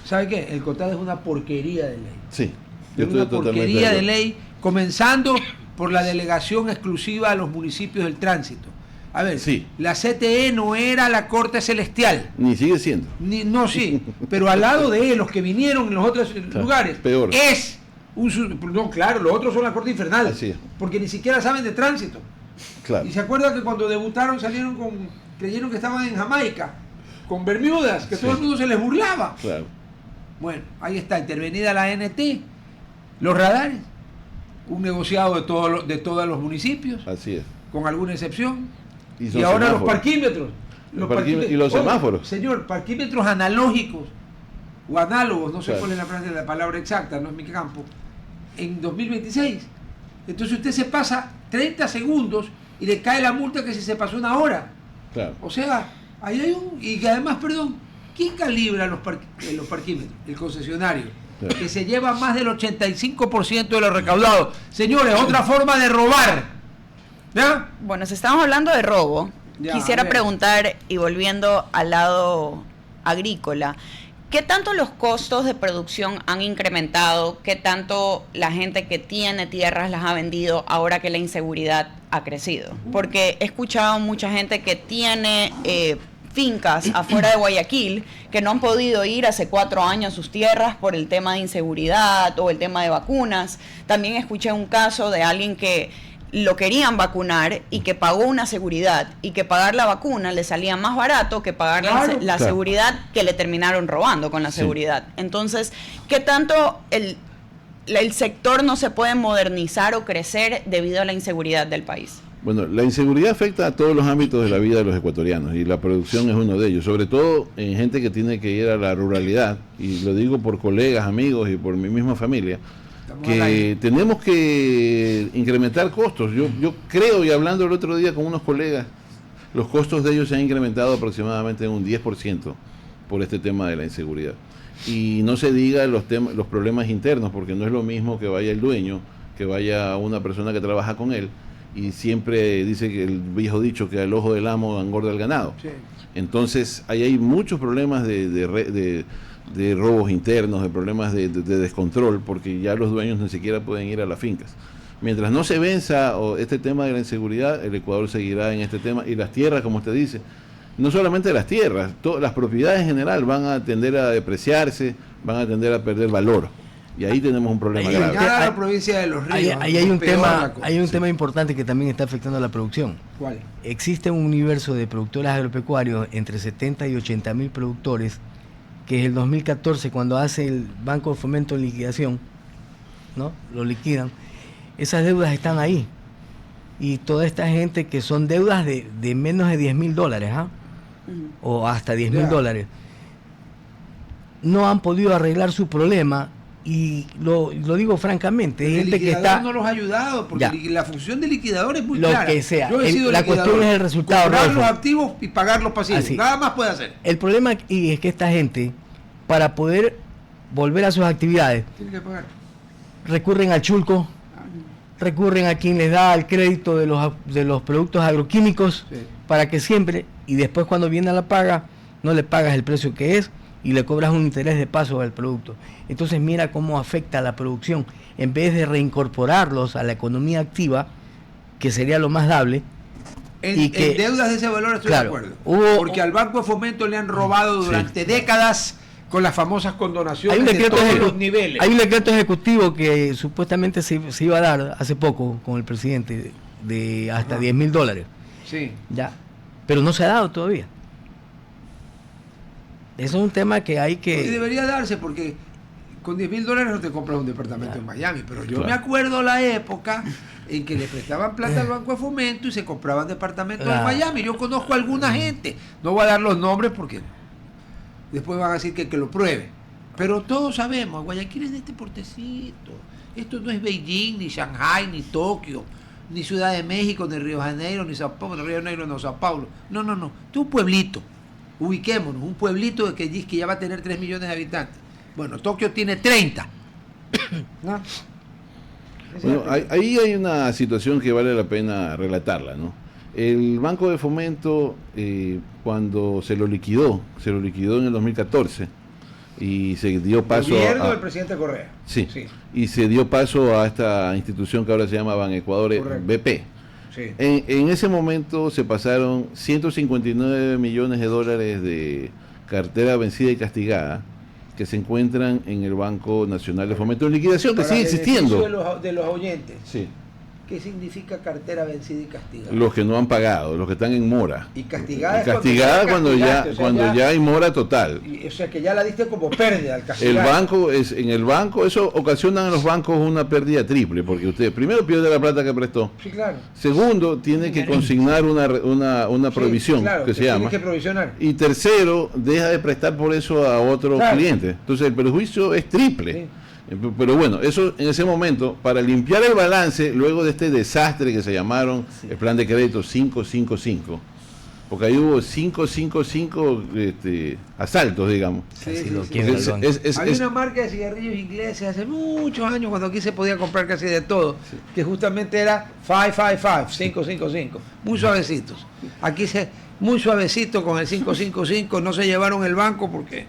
¿Sabe qué? El COTAD es una porquería de ley. Sí. Es una porquería de ley, comenzando por la delegación exclusiva a los municipios del tránsito. A ver, sí. La CTE no era la Corte Celestial. Ni sigue siendo. No, sí, pero al lado de los que vinieron en los otros lugares, peor. Es no, claro, los otros son la Corte Infernal. Así es. Porque ni siquiera saben de tránsito. Claro. Y se acuerda que cuando debutaron creyeron que estaban en Jamaica, con Bermudas, que todo el mundo se les burlaba. Claro. Bueno, ahí está, intervenida la ANT, los radares, un negociado de todos los municipios. Así es. Con alguna excepción. Y semáforos. ahora los parquímetros. Y los semáforos. Señor, parquímetros analógicos o análogos, no sé claro. cuál es la palabra exacta, no es mi campo, en 2026. Entonces usted se pasa 30 segundos y le cae la multa que si se pasó una hora. Claro. O sea, ahí hay y que además, perdón, ¿quién calibra los parquímetros? El concesionario, claro. Que se lleva más del 85% de lo recaudado. Señores, otra forma de robar. ¿Ya? Bueno, si estamos hablando de robo, quisiera preguntar, y volviendo al lado agrícola, ¿qué tanto los costos de producción han incrementado? ¿Qué tanto la gente que tiene tierras las ha vendido ahora que la inseguridad ha crecido? Porque he escuchado mucha gente que tiene fincas afuera de Guayaquil que no han podido ir hace 4 años a sus tierras por el tema de inseguridad o el tema de vacunas. También escuché un caso de alguien que lo querían vacunar y que pagó una seguridad y que pagar la vacuna le salía más barato que pagar la seguridad, que le terminaron robando con la seguridad. Entonces, ¿qué tanto el sector no se puede modernizar o crecer debido a la inseguridad del país? Bueno, la inseguridad afecta a todos los ámbitos de la vida de los ecuatorianos y la producción es uno de ellos, sobre todo en gente que tiene que ir a la ruralidad, y lo digo por colegas, amigos y por mi misma familia, que tenemos que incrementar costos. Yo creo, y hablando el otro día con unos colegas, los costos de ellos se han incrementado aproximadamente en un 10% por este tema de la inseguridad. Y no se diga los problemas internos, porque no es lo mismo que vaya el dueño, que vaya una persona que trabaja con él, y siempre dice que el viejo dicho que al ojo del amo engorda el ganado. Sí. Entonces ahí hay muchos problemas de robos internos, de problemas de descontrol, porque ya los dueños ni siquiera pueden ir a las fincas. Mientras no se venza este tema de la inseguridad, el Ecuador seguirá en este tema, y las tierras, como usted dice, no solamente las tierras, las propiedades en general van a tender a depreciarse, van a tender a perder valor, y ahí tenemos un problema grave. La provincia de Los Ríos, ahí hay un tema importante que también está afectando a la producción. ¿Cuál? Existe un universo de productores agropecuarios, entre 70 y 80 mil productores, que es el 2014, cuando hace el Banco de Fomento en liquidación, ¿no? Lo liquidan. Esas deudas están ahí. Y toda esta gente que son deudas de menos de $10,000, ¿ah? O hasta $10,000, no han podido arreglar su problema. Y lo digo francamente, hay gente que está... no los ha ayudado, porque la función de liquidador es muy lo clara. Que sea. Yo he sido la cuestión es el resultado. Cobrar los activos y pagar los pasivos. Así. Nada más puede hacer. El problema es que esta gente, para poder volver a sus actividades, tiene que pagar. recurren al chulco, recurren a quien les da el crédito de los productos agroquímicos, Sí. para que siempre, y después cuando viene la paga, no le pagas el precio que es y le cobras un interés de paso al producto. Entonces mira cómo afecta a la producción. En vez de reincorporarlos a la economía activa, que sería lo más dable, En deudas de ese valor estoy claro, de acuerdo. Porque al Banco de Fomento le han robado durante décadas con las famosas condonaciones de todos los niveles. Hay un decreto ejecutivo que supuestamente se iba a dar hace poco con el presidente de hasta $10,000. Sí. Ya, pero no se ha dado todavía. Eso es un tema que hay que... Y debería darse porque con $10,000 no te compras un departamento en Miami, pero yo Claro. me acuerdo la época en que le prestaban plata al Banco de Fomento y se compraban departamentos en Claro. Miami. Yo conozco a alguna gente, no voy a dar los nombres porque después van a decir que lo pruebe. Pero todos sabemos, Guayaquil es de este portecito. Esto no es Beijing, ni Shanghai, ni Tokio, ni Ciudad de México, ni Río de Janeiro, ni Sao Paulo, Río de Janeiro, no Sao Paulo. No, no, no. Esto es un pueblito. Ubiquémonos, un pueblito que dice que ya va a tener 3 millones de habitantes. Bueno, Tokio tiene 30. ¿No? Bueno, ahí hay una situación que vale la pena relatarla, ¿no? El Banco de Fomento, cuando se lo liquidó en el 2014 y se dio paso Gobierno a... del presidente Correa. Sí, y se dio paso a esta institución que ahora se llama Banecuador BP. Sí. En ese momento se pasaron $159 millones de cartera vencida y castigada que se encuentran en el Banco Nacional de Fomento de Liquidación, que Para sigue existiendo. beneficio de los oyentes. Sí. ¿Qué significa cartera vencida y castigada? Los que no han pagado, los que están en mora. Y castigada Y castigada cuando ya hay mora total. O sea que ya la diste como pérdida al En el banco, eso ocasiona en los bancos una pérdida triple, porque usted primero pierde la plata que prestó. Sí, claro. Segundo, tiene que consignar una provisión, Sí, claro, que se llama. Tienes que provisionar. Y tercero, deja de prestar por eso a otros Claro. clientes. Entonces el perjuicio es triple. Sí. Pero bueno, eso en ese momento, para limpiar el balance, luego de este desastre que se llamaron el plan de crédito 555, porque ahí hubo 555 asaltos, digamos. Sí, lo sí, quieren, sí. al banco. Había una marca de cigarrillos ingleses hace muchos años cuando aquí se podía comprar casi de todo, que justamente era 555, muy suavecitos. Aquí muy suavecito con el 555, no se llevaron el banco porque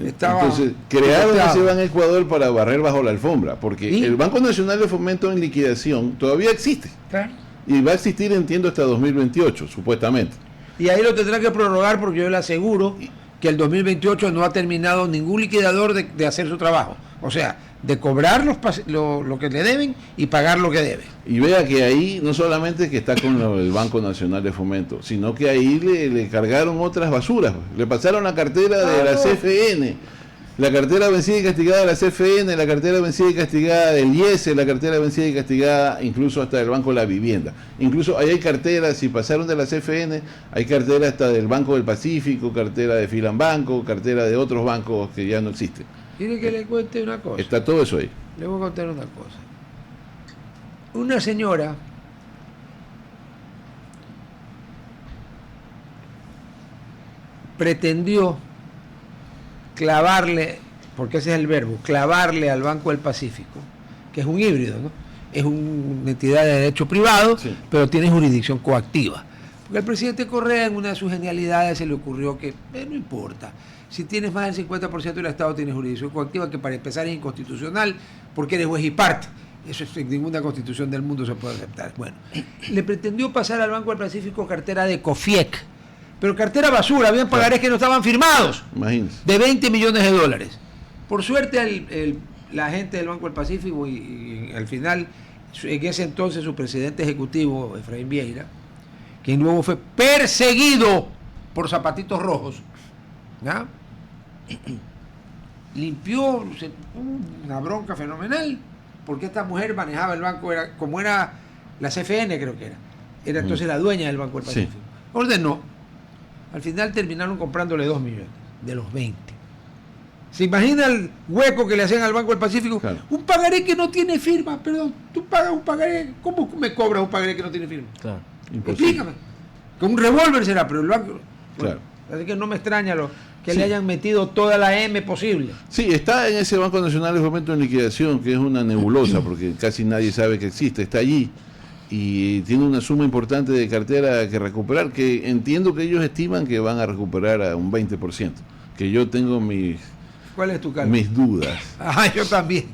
estaba... Entonces, crearon estaba- ese Ban Ecuador para barrer bajo la alfombra, porque ¿Y? el Banco Nacional de Fomento en liquidación todavía existe. Claro. Y va a existir, entiendo, hasta 2028, supuestamente. Y ahí lo tendrá que prorrogar porque yo le aseguro que el 2028 no ha terminado ningún liquidador de hacer su trabajo. O sea, de cobrar lo que le deben y pagar lo que debe. Y vea que ahí no solamente que está con el Banco Nacional de Fomento, sino que ahí le cargaron otras basuras. Le pasaron la cartera de la CFN, la cartera vencida y castigada de la CFN, la cartera vencida y castigada del IES, la cartera vencida y castigada incluso hasta del Banco de la Vivienda. Incluso ahí hay carteras, si pasaron de la CFN, hay cartera hasta del Banco del Pacífico, cartera de Filambanco, cartera de otros bancos que ya no existen. ¿Quiere que le cuente una cosa? Está todo eso ahí. Le voy a contar una cosa. Una señora pretendió clavarle, porque ese es el verbo, clavarle al Banco del Pacífico, que es un híbrido, ¿no? Es una entidad de derecho privado, Sí. pero tiene jurisdicción coactiva. Porque al presidente Correa, en una de sus genialidades, se le ocurrió que no importa. Si tienes más del 50% del Estado, tienes jurisdicción coactiva, que para empezar es inconstitucional, porque eres juez y parte. Eso en ninguna constitución del mundo se puede aceptar. Bueno, le pretendió pasar al Banco del Pacífico cartera de COFIEC, pero cartera basura, habían pagarés que no estaban firmados, Imagínense. de $20 millones. Por suerte, la gente del Banco del Pacífico y al final, en ese entonces, su presidente ejecutivo, Efraín Vieira, quien luego fue perseguido por zapatitos rojos, ¿ya? Limpió una bronca fenomenal, porque esta mujer manejaba el banco, como era la CFN, creo que era entonces la dueña del Banco del Sí. Pacífico. Ordenó. Al final terminaron comprándole 2 millones de los 20. ¿Se imagina el hueco que le hacían al Banco del Pacífico? Claro. Un pagaré que no tiene firma, perdón, tú pagas un pagaré, ¿cómo me cobras un pagaré que no tiene firma? Claro. Imposible. Explícame. Con un revólver será, pero el banco... Claro. Así que no me extraña que Sí. le hayan metido toda la M posible. Sí, está en ese Banco Nacional de Fomento en liquidación, que es una nebulosa, porque casi nadie sabe que existe, está allí y tiene una suma importante de cartera que recuperar, que entiendo que ellos estiman que van a recuperar a un 20%, que yo tengo ¿Cuál es tu cálculo? mis dudas. Yo también.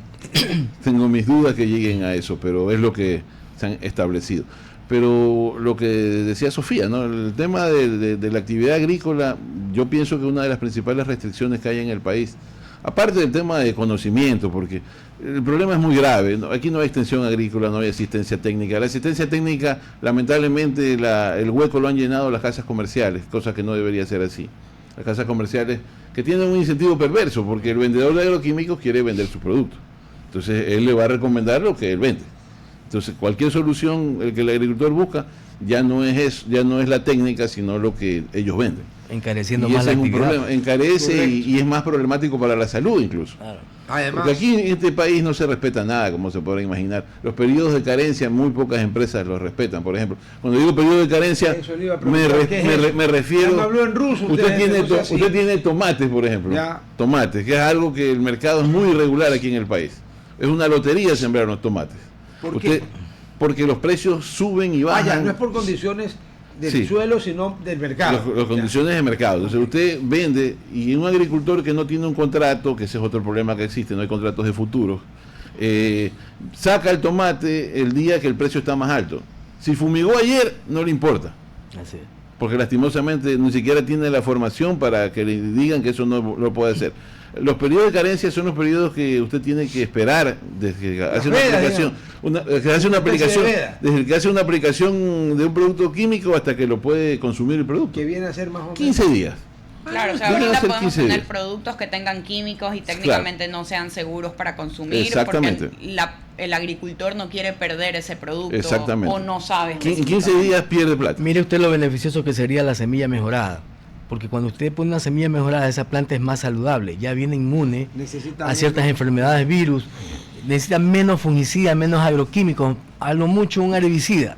Tengo mis dudas que lleguen a eso, pero es lo que se han establecido. Pero lo que decía Sofía, ¿no? El tema de la actividad agrícola, yo pienso que una de las principales restricciones que hay en el país, aparte del tema de conocimiento, porque el problema es muy grave, ¿no? Aquí no hay extensión agrícola, no hay asistencia técnica. La asistencia técnica, lamentablemente, el hueco lo han llenado las casas comerciales, cosa que no debería ser así. Las casas comerciales que tienen un incentivo perverso, porque el vendedor de agroquímicos quiere vender sus productos. Entonces, él le va a recomendar lo que él vende. Entonces, cualquier solución que el agricultor busca ya no es la técnica, sino lo que ellos venden. Encareciendo Y más ese la es un actividad. problema, encarece Correcto. y es más problemático para la salud incluso. Claro. Además, Porque aquí en este país no se respeta nada, como se podrá imaginar. Los periodos de carencia, muy pocas empresas los respetan. Por ejemplo, cuando digo periodo de carencia, Eso le iba a preguntar, ¿qué es eso? me refiero... Ya me habló en ruso, Usted tiene, entonces así. usted tiene tomates, por ejemplo. Ya. Tomates, que es algo que el mercado es muy irregular aquí en el país. Es una lotería sembrar los tomates. ¿Por qué? Porque los precios suben y bajan. no es por condiciones del Sí. suelo, sino del mercado. Las Ya. condiciones de mercado. Entonces usted vende y un agricultor que no tiene un contrato, que ese es otro problema que existe, no hay contratos de futuro, saca el tomate el día que el precio está más alto. Si fumigó ayer, no le importa, Así es. porque lastimosamente ni siquiera tiene la formación para que le digan que eso no lo puede hacer. Los periodos de carencia son los periodos que usted tiene que esperar desde que hace una vedas, aplicación, desde que hace una aplicación de un producto químico hasta que lo puede consumir el producto. Que viene a ser más o menos 15 días. Claro, o sea, Deben ahorita ser podemos 15 tener días. productos que tengan químicos y técnicamente no sean seguros para consumir, Exactamente. porque el agricultor no quiere perder ese producto Exactamente. o no sabe. En 15 específicamente. días pierde plata. Mire usted lo beneficioso que sería la semilla mejorada. Porque cuando usted pone una semilla mejorada, esa planta es más saludable, ya viene inmune Necesita a ciertas menos- enfermedades, virus, necesita menos fungicida, menos agroquímicos, a lo mucho un herbicida.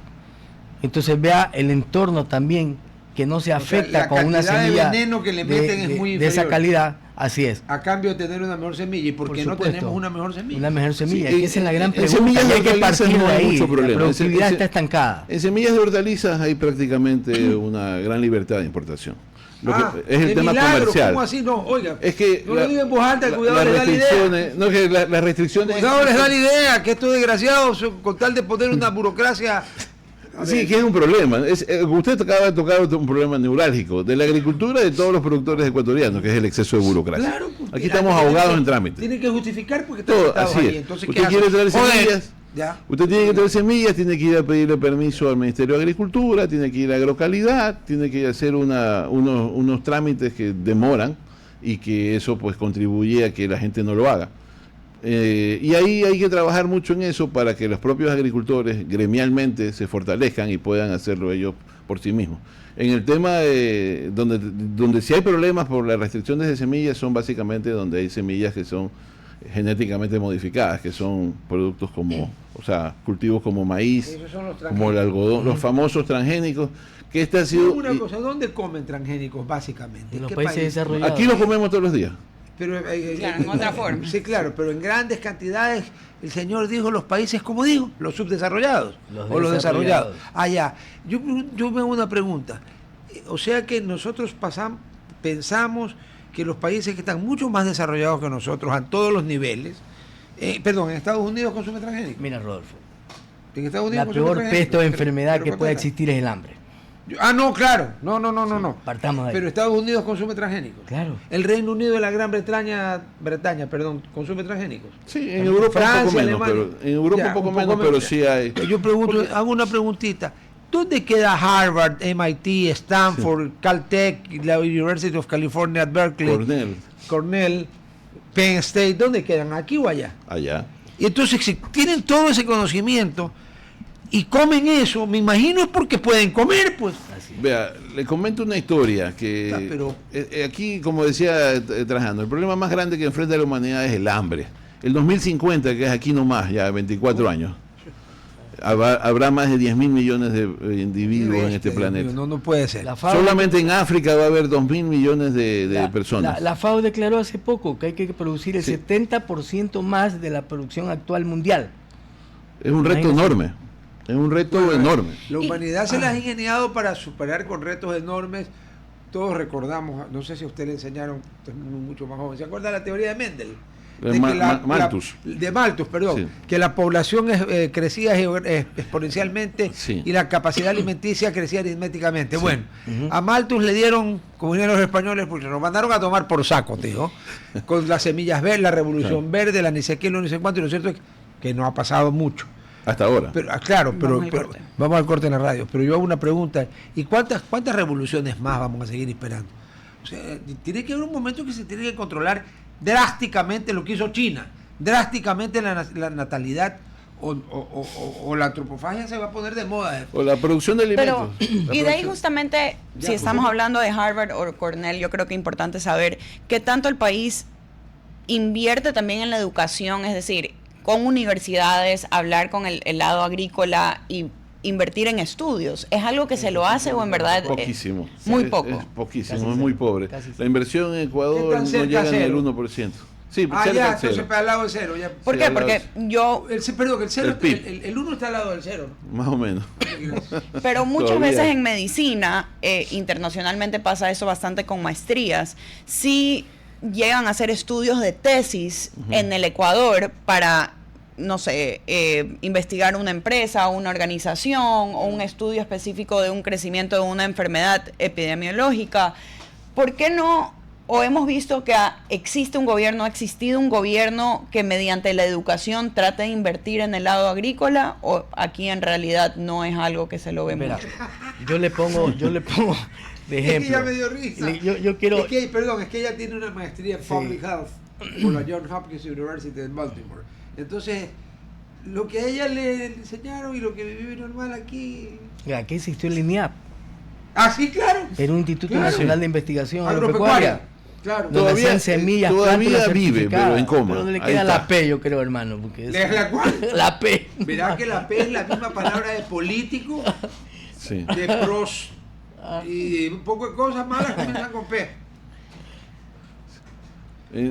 Entonces vea el entorno también, que no se sea, afecta la con una cantidad de semilla veneno que le meten es muy de esa inferior. calidad, así es. a cambio de tener una mejor semilla. ¿Y por qué no supuesto. tenemos una mejor semilla? Una mejor semilla, Sí, que esa es la gran en pregunta, semillas y de hay que hortalizas partir no de hay ahí, mucho la problema. productividad Ese- está estancada. En semillas de hortalizas hay prácticamente una gran libertad de importación. Es el qué tema milagro, comercial. ¿cómo así? No, oiga, Es que no lo diga en voz alta, cuidado las les da la idea. restricciones, no, que las restricciones. Cuidado les da la idea que estos desgraciados, con tal de poner una burocracia... Sí, que es un problema. Usted acaba de tocar un problema neurálgico de la agricultura de todos los productores ecuatorianos, que es el exceso de burocracia. Claro, porque Aquí estamos tiene ahogados que- en trámite. Tiene que justificar porque está Todo, sentados así ahí. es. Entonces, Usted ¿qué quiere hace? traer Joder, semillas. ya. Usted tiene que traer semillas, tiene que ir a pedirle permiso al Ministerio de Agricultura, tiene que ir a Agrocalidad, tiene que hacer unos trámites que demoran y que eso pues contribuye a que la gente no lo haga. Y ahí hay que trabajar mucho en eso para que los propios agricultores gremialmente se fortalezcan y puedan hacerlo ellos por sí mismos. En el tema donde sí hay problemas por las restricciones de semillas son básicamente donde hay semillas que son genéticamente modificadas, que son productos como, o sea, cultivos como maíz, Esos son los como el algodón, los famosos transgénicos, que este ha Dígame sido... una cosa, ¿dónde comen transgénicos básicamente? En los qué países país? desarrollados. Aquí los comemos todos los días. Pero, Claro, en otra forma. Sí, claro, pero en grandes cantidades, el señor dijo los países, como digo, los subdesarrollados Los o los desarrollados. desarrollados. Allá, yo me hago una pregunta. O sea que nosotros pensamos que los países que están mucho más desarrollados que nosotros a todos los niveles, perdón, en Estados Unidos consumen transgénicos. Mira, Rodolfo, En Estados Unidos la consumen peor transgénicos. peste o enfermedad Pero que ¿qué puede pasa? existir es el hambre. No, claro. No. Partamos de ahí. Pero Estados Unidos consume transgénicos. Claro. El Reino Unido de la Gran Bretaña, consume transgénicos. Sí, en Europa un poco menos, Alemania. pero en Europa Ya, un poco menos, pero sí hay. Yo pregunto, hago una preguntita. ¿Dónde queda Harvard, MIT, Stanford, Caltech, la University of California at Berkeley, Cornell, Penn State? ¿Dónde quedan? ¿Aquí o allá? Allá. Y entonces, si tienen todo ese conocimiento y comen eso, me imagino es porque pueden comer, pues. Así. Vea, le comento una historia que pero- aquí, como decía Trajano, el problema más grande que enfrenta la humanidad es el hambre. El 2050, que es aquí nomás, ya 24 años. habrá más de 10.000 millones de individuos en este planeta. No puede ser. Solamente en África va a haber 2.000 millones de personas. La FAO declaró hace poco que hay que producir el 70% más de la producción actual mundial. Es un reto enorme. Es un reto enorme. La humanidad se las ha ingeniado para superar con retos enormes. Todos recordamos, no sé si a usted le enseñaron, usted es mucho más joven, ¿se acuerda de la teoría de Mendel? Malthus. De Malthus, perdón. Sí. Que la población crecía exponencialmente, sí, y la capacidad alimenticia crecía aritméticamente. Sí. Bueno, a Malthus le dieron, como dirían los españoles, porque nos mandaron a tomar por saco, dijo, con las semillas verdes, la revolución verde, la ni sé qué, ni sé cuánto, y lo cierto es que no ha pasado mucho. Hasta ahora. Pero, claro, pero vamos al corte en la radio. Pero yo hago una pregunta: ¿y cuántas revoluciones más vamos a seguir esperando? O sea, tiene que haber un momento que se tiene que controlar drásticamente lo que hizo China, drásticamente la natalidad, o la antropofagia se va a poner de moda. O la producción de alimentos. Pero, y de ahí justamente, si estamos hablando de Harvard o Cornell, yo creo que es importante saber qué tanto el país invierte también en la educación, es decir, con universidades, hablar con el lado agrícola y invertir en estudios. ¿Es algo que se lo hace o en verdad poquísimo? Muy poco. Es poquísimo, es muy pobre. La inversión en Ecuador no llega ni al 1%. Sí, ya, entonces para al lado del cero. Ya. ¿Por qué? Porque yo... Perdón, el 1 está al lado del 0. Más o menos. Pero muchas veces en medicina, internacionalmente pasa eso bastante con maestrías, sí llegan a hacer estudios de tesis en el Ecuador para, no sé, investigar una empresa o una organización o un estudio específico de un crecimiento de una enfermedad epidemiológica. ¿Por qué no? O hemos visto que ha existido un gobierno que mediante la educación trate de invertir en el lado agrícola, o aquí en realidad no es algo que se lo ve mucho. Yo le pongo de ejemplo. Es que ella me dio risa. Yo quiero... es que ella tiene una maestría en Public Health por la Johns Hopkins University de Baltimore. Entonces, lo que a ella le enseñaron y lo que vive normal aquí... Aquí existió el INIAP. Ah, sí, claro. Era un Instituto Nacional de Investigación Agropecuaria. Claro. Todavía semillas, todavía vive, pero en coma. Pero no le queda la P, yo creo, hermano. Porque ¿La cuál? La P. Verá que la P es la misma palabra de político, de pros, y un poco de cosas malas comienzan con P.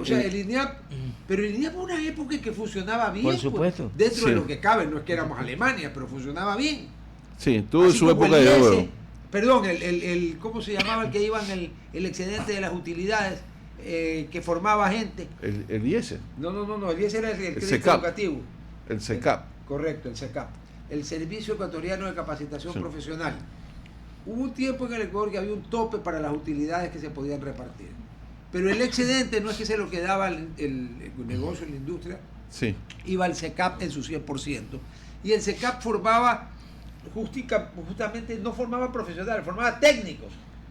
O sea, el INEAP, pero el INEAP fue una época en que funcionaba bien. Por supuesto. Pues, dentro de lo que cabe, no es que éramos Alemania, pero funcionaba bien. Sí, tuvo su época de oro. Perdón, ¿cómo se llamaba el que iba en el excedente de las utilidades que formaba gente? El IES. No, el IES era el crédito educativo. El SECAP. Correcto, el SECAP. El Servicio Ecuatoriano de Capacitación Profesional. Hubo un tiempo en el Ecuador que había un tope para las utilidades que se podían repartir. Pero el excedente no es que se lo quedaba el negocio, la industria, iba al SECAP en su 100%. Y el SECAP formaba... justamente no formaba profesionales, formaba técnicos.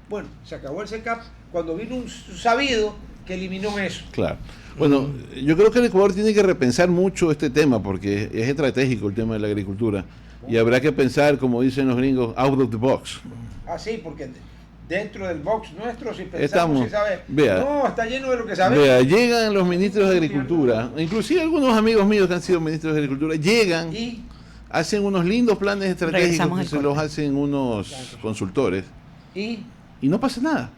Bueno, se acabó el SECAP cuando vino un sabido que eliminó eso. Claro. Bueno, yo creo que el Ecuador tiene que repensar mucho este tema porque es estratégico el tema de la agricultura y habrá que pensar, como dicen los gringos, out of the box. Ah, sí, porque dentro del box nuestro, si pensamos, está lleno de lo que sabemos. Vea, llegan los ministros de Agricultura, inclusive algunos amigos míos que han sido ministros de Agricultura, llegan... hacen unos lindos planes estratégicos que se los hacen unos consultores y no pasa nada,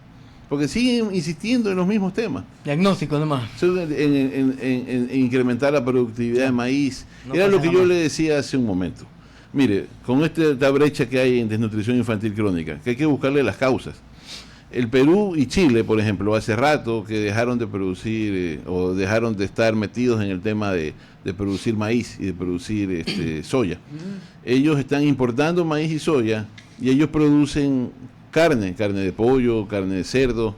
porque siguen insistiendo en los mismos temas. Diagnóstico nomás. En incrementar la productividad de maíz. Era lo que yo le decía hace un momento. Mire, con esta brecha que hay en desnutrición infantil crónica, que hay que buscarle las causas. El Perú y Chile, por ejemplo, hace rato que dejaron de producir o dejaron de estar metidos en el tema de producir maíz y de producir soya. Ellos están importando maíz y soya y ellos producen carne de pollo, carne de cerdo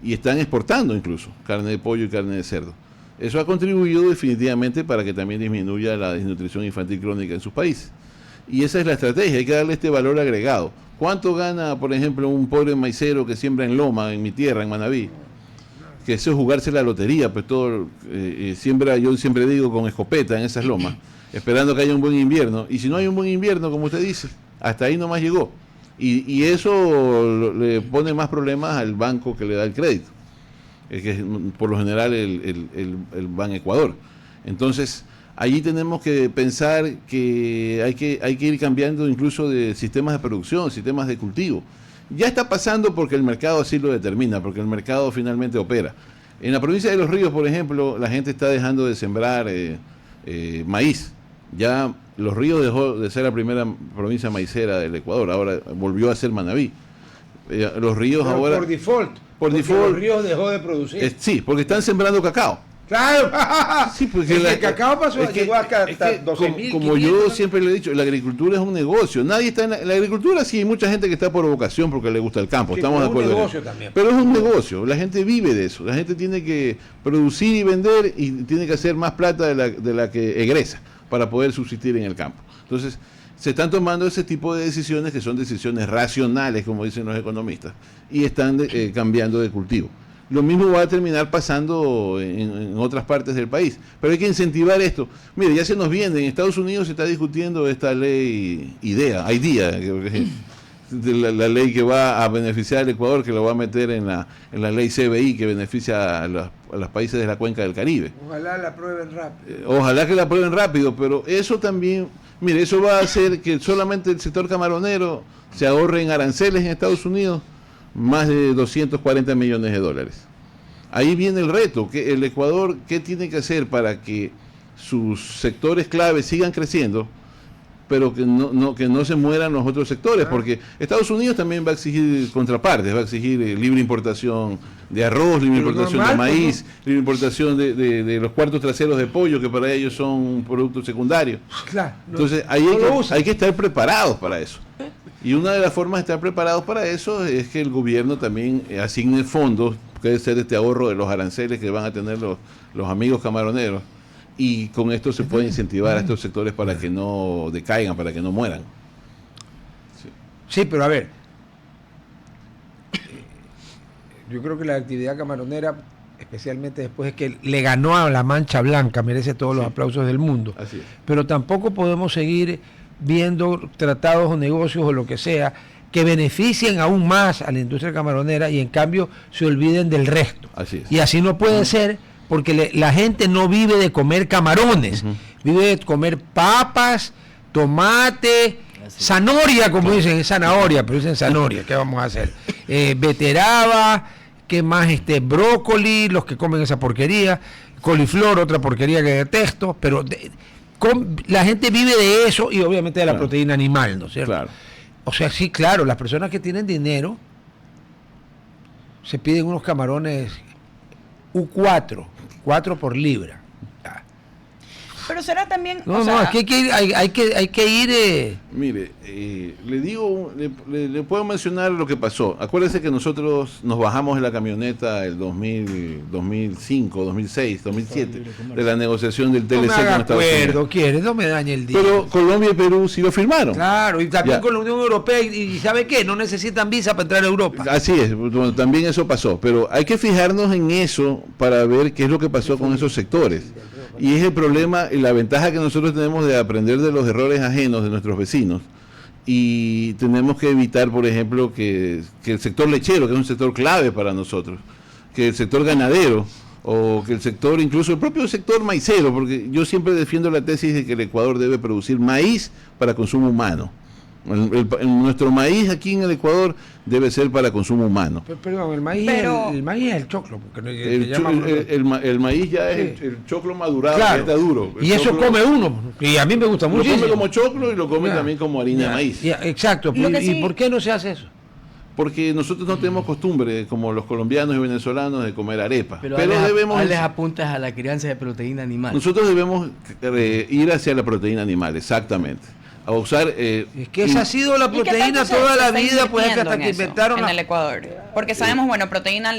y están exportando incluso carne de pollo y carne de cerdo. Eso ha contribuido definitivamente para que también disminuya la desnutrición infantil crónica en sus países. Y esa es la estrategia, hay que darle este valor agregado. ¿Cuánto gana, por ejemplo, un pobre maicero que siembra en Loma, en mi tierra, en Manabí? Que eso es jugarse la lotería, pues todo siembra, yo siempre digo, con escopeta en esas lomas, esperando que haya un buen invierno. Y si no hay un buen invierno, como usted dice, hasta ahí nomás llegó. Y eso le pone más problemas al banco que le da el crédito, que es por lo general el Ban Ecuador. Entonces, Allí tenemos que pensar que hay que ir cambiando incluso de sistemas de producción, sistemas de cultivo. Ya está pasando porque el mercado así lo determina, porque el mercado finalmente opera. En la provincia de Los Ríos, por ejemplo, la gente está dejando de sembrar maíz. Ya Los Ríos dejó de ser la primera provincia maicera del Ecuador, ahora volvió a ser Manabí. Los Ríos Pero ahora... por default. Por porque default. Los Ríos dejó de producir. Sí, porque están sembrando cacao. Claro. Sí, porque el cacao pasó, llegó hasta es que 12.000. como yo siempre le he dicho, la agricultura es un negocio. Nadie está en la agricultura, sí, hay mucha gente que está por vocación porque le gusta el campo. Sí, Estamos de pero es un acuerdo. negocio también. Pero es un negocio. La gente vive de eso. La gente tiene que producir y vender y tiene que hacer más plata de la que egresa para poder subsistir en el campo. Entonces, se están tomando ese tipo de decisiones que son decisiones racionales, como dicen los economistas, y están cambiando de cultivo. Lo mismo va a terminar pasando en otras partes del país. Pero hay que incentivar esto. Mire, ya se nos viene, en Estados Unidos se está discutiendo esta ley IDEA, la ley que va a beneficiar al Ecuador, que lo va a meter en la ley CBI, que beneficia a los países de la cuenca del Caribe. Ojalá la aprueben rápido. Ojalá que la aprueben rápido, pero eso también, mire, eso va a hacer que solamente el sector camaronero se ahorre en aranceles en Estados Unidos más de 240 millones de dólares. Ahí viene el reto, que el Ecuador, ¿qué tiene que hacer para que sus sectores claves sigan creciendo, pero que no se mueran los otros sectores? Porque Estados Unidos también va a exigir contrapartes, va a exigir libre importación de arroz, libre importación de maíz, libre importación de los cuartos traseros de pollo, que para ellos son un producto secundario. Claro. Entonces, ahí hay que estar preparados para eso. Y una de las formas de estar preparados para eso es que el gobierno también asigne fondos, puede ser este ahorro de los aranceles que van a tener los amigos camaroneros, y con esto se puede incentivar a estos sectores para que no decaigan, para que no mueran. Sí, pero a ver, yo creo que la actividad camaronera, especialmente después de que le ganó a la Mancha Blanca, merece todos los aplausos del mundo. Así es. Pero tampoco podemos seguir viendo tratados o negocios o lo que sea que beneficien aún más a la industria camaronera y en cambio se olviden del resto. Así es. Y así no puede ser, porque la gente no vive de comer camarones, vive de comer papas, tomate, zanahoria, como dicen, es zanahoria, pero dicen zanahoria, ¿qué vamos a hacer? Beteraba, ¿qué más? Brócoli, los que comen esa porquería, coliflor, otra porquería que detesto, pero la gente vive de eso y obviamente de la proteína animal, ¿no es cierto? Claro. O sea, sí, claro, las personas que tienen dinero se piden unos camarones U4, 4 por libra. Pero será también... No, aquí hay que ir... Mire, le digo, le puedo mencionar lo que pasó. Acuérdense que nosotros nos bajamos de la camioneta el 2005, 2006, 2007, de la negociación del TLC con Estados Unidos. No me dañe el día. Pero Colombia y Perú sí lo firmaron. Claro, y también con la Unión Europea, y ¿sabe qué? No necesitan visa para entrar a Europa. Así es, también eso pasó, pero hay que fijarnos en eso para ver qué es lo que pasó con esos sectores. Y es el problema y la ventaja que nosotros tenemos de aprender de los errores ajenos de nuestros vecinos. Y tenemos que evitar, por ejemplo, que el sector lechero, que es un sector clave para nosotros, que el sector ganadero, o que el sector, incluso el propio sector maicero, porque yo siempre defiendo la tesis de que el Ecuador debe producir maíz para consumo humano. Nuestro maíz aquí en el Ecuador debe ser para consumo humano. Perdón, el maíz es el choclo. Porque el maíz ya es el choclo madurado, claro, ya está duro. Y eso come uno, y a mí me gusta mucho. Lo come como choclo y lo come también como harina de maíz. Exacto. ¿Y por qué no se hace eso? Porque nosotros no tenemos costumbre, como los colombianos y venezolanos, de comer arepa. Pero debemos... les apuntas a la crianza de proteína animal. Nosotros debemos ir hacia la proteína animal, exactamente. A usar... es que esa ha sido la proteína toda la vida, pues hasta que inventaron en el Ecuador. Porque sabemos, bueno, proteína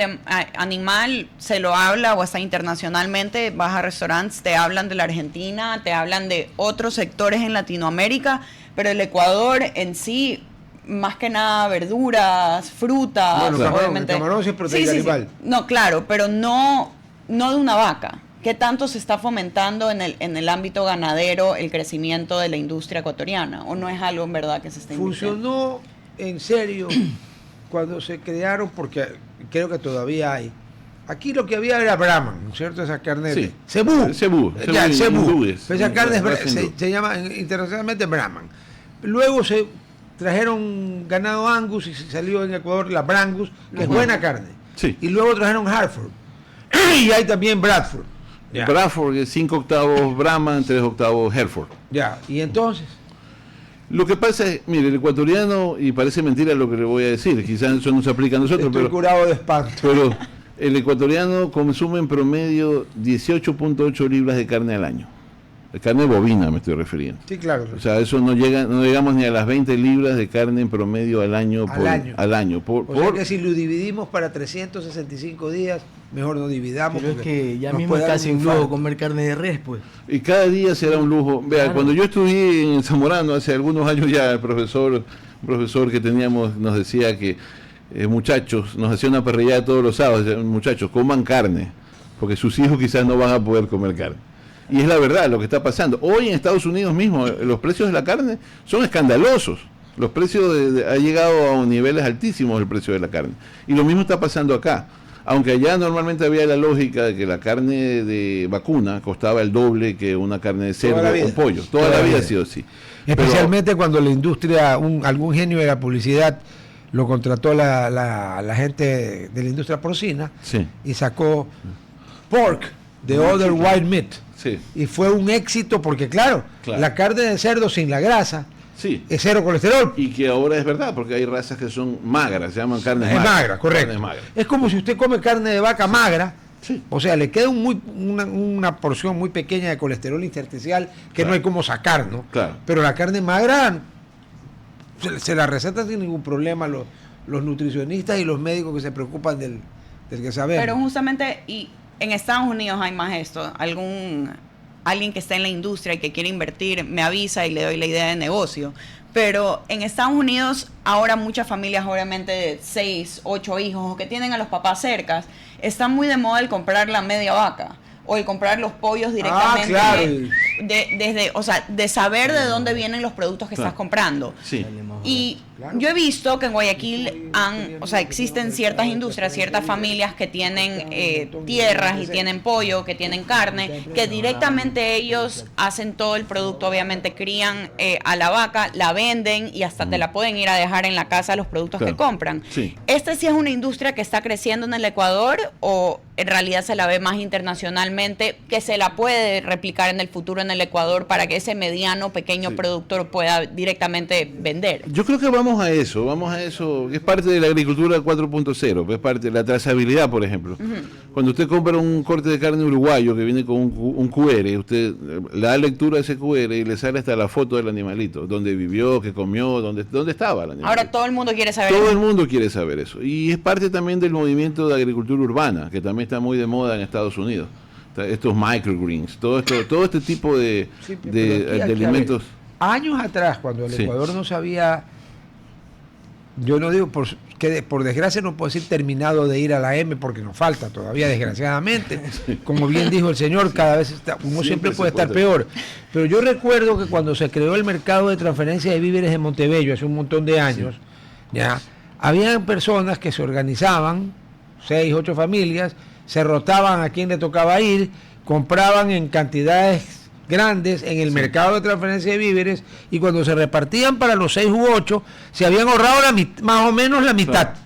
animal se lo habla o hasta internacionalmente, vas a restaurantes, te hablan de la Argentina, te hablan de otros sectores en Latinoamérica, pero el Ecuador en sí, más que nada verduras, frutas, bueno, obviamente. El camarón sí es proteína animal. No, claro, pero no de una vaca. ¿Qué tanto se está fomentando en el ámbito ganadero el crecimiento de la industria ecuatoriana? ¿O no es algo en verdad que se está invirtiendo? Funcionó en serio cuando se crearon, porque creo que todavía hay Aquí lo que había era Brahman, ¿no es cierto? Esa carne. Sí. Cebú. Cebú. Ya, cebú. Hindúes. Esa carne Hindú. se llama internacionalmente Brahman. Luego se trajeron ganado Angus y salió en Ecuador la Brangus, que es buena carne. Sí. Y luego trajeron Hartford. Y hay también Bradford. Ya. Bradford, 5 octavos Brahman, 3 octavos Hereford. Ya, y entonces. Lo que pasa es, mire, el ecuatoriano, y parece mentira lo que le voy a decir, quizás eso no se aplica a nosotros, Estoy curado de espanto. pero el ecuatoriano consume en promedio 18.8 libras de carne al año. De carne bovina me estoy refiriendo. Sí, claro. O sea, eso no llegamos ni a las 20 libras de carne en promedio al año. O sea que si lo dividimos para 365 días, mejor no dividamos. Pero es que ya nos mismo es puede dar casi un un lujo infarto. comer carne de res, pues. Y cada día será un lujo. Vea, Claro. cuando yo estudié en Zamorano hace algunos años ya, el profesor que teníamos nos decía que muchachos, nos hacía una parrillada todos los sábados, decía, muchachos, coman carne, porque sus hijos quizás no van a poder comer carne. Y es la verdad lo que está pasando. Hoy en Estados Unidos mismo los precios de la carne son escandalosos. Los precios ha llegado a niveles altísimos el precio de la carne. Y lo mismo está pasando acá. Aunque allá normalmente había la lógica de que la carne de vacuna costaba el doble que una carne de cerdo o pollo. Toda la vida ha sido así. Especialmente cuando la industria, algún genio de la publicidad lo contrató la gente de la industria porcina, Sí. y sacó Pork, The Other White Meat. Sí. Y fue un éxito porque, claro, la carne de cerdo sin la grasa Sí. es cero colesterol. Y que ahora es verdad, porque hay razas que son magras, se llaman carnes Es magras. magra, correcto. Carnes magras. Es como si usted come carne de vaca magra, Sí. o sea, le queda una porción muy pequeña de colesterol intersticial que Claro. no hay como sacar, ¿no? Claro. Pero la carne magra se la receta sin ningún problema los nutricionistas y los médicos que se preocupan del que sabemos. Pero justamente, y en Estados Unidos hay más esto. Alguien que está en la industria y que quiere invertir me avisa y le doy la idea de negocio. Pero en Estados Unidos ahora muchas familias, obviamente de 6, 8 hijos o que tienen a los papás cerca, está muy de moda el comprar la media vaca o el comprar los pollos directamente. claro. De saber de dónde vienen los productos que Claro. estás comprando. Sí. Y Claro. yo he visto que en Guayaquil existen ciertas industrias, ciertas familias que tienen tierras y tienen pollo, que tienen carne, que directamente ellos hacen todo el producto, obviamente crían a la vaca, la venden y hasta te la pueden ir a dejar en la casa los productos Claro. que compran. Sí. ¿Esta sí es una industria que está creciendo en el Ecuador o en realidad se la ve más internacionalmente, que se la puede replicar en el futuro en el Ecuador para que ese mediano, pequeño Sí. productor pueda directamente vender? Yo creo que vamos a eso, que es parte de la agricultura 4.0, que es parte de la trazabilidad, por ejemplo. Cuando usted compra un corte de carne uruguayo que viene con un QR, usted le da lectura a ese QR y le sale hasta la foto del animalito, dónde vivió, qué comió, dónde estaba el animalito. Ahora todo el mundo quiere saber. Todo el mundo quiere saber eso. Y es parte también del movimiento de agricultura urbana, que también está muy de moda en Estados Unidos. Estos microgreens, todo este tipo de alimentos. Años atrás, cuando el Sí. Ecuador no sabía, yo no digo que por desgracia no puedo decir terminado de ir a la M porque nos falta todavía, desgraciadamente. Como bien dijo el señor, cada vez uno siempre puede estar peor. Pero yo recuerdo que cuando se creó el mercado de transferencia de víveres en Montebello hace un montón de años, ya habían personas que se organizaban, 6, 8 familias, se rotaban a quien le tocaba ir, compraban en cantidades grandes en el mercado de transferencia de víveres y cuando se repartían para los 6 u 8 se habían ahorrado más o menos la mitad. Claro.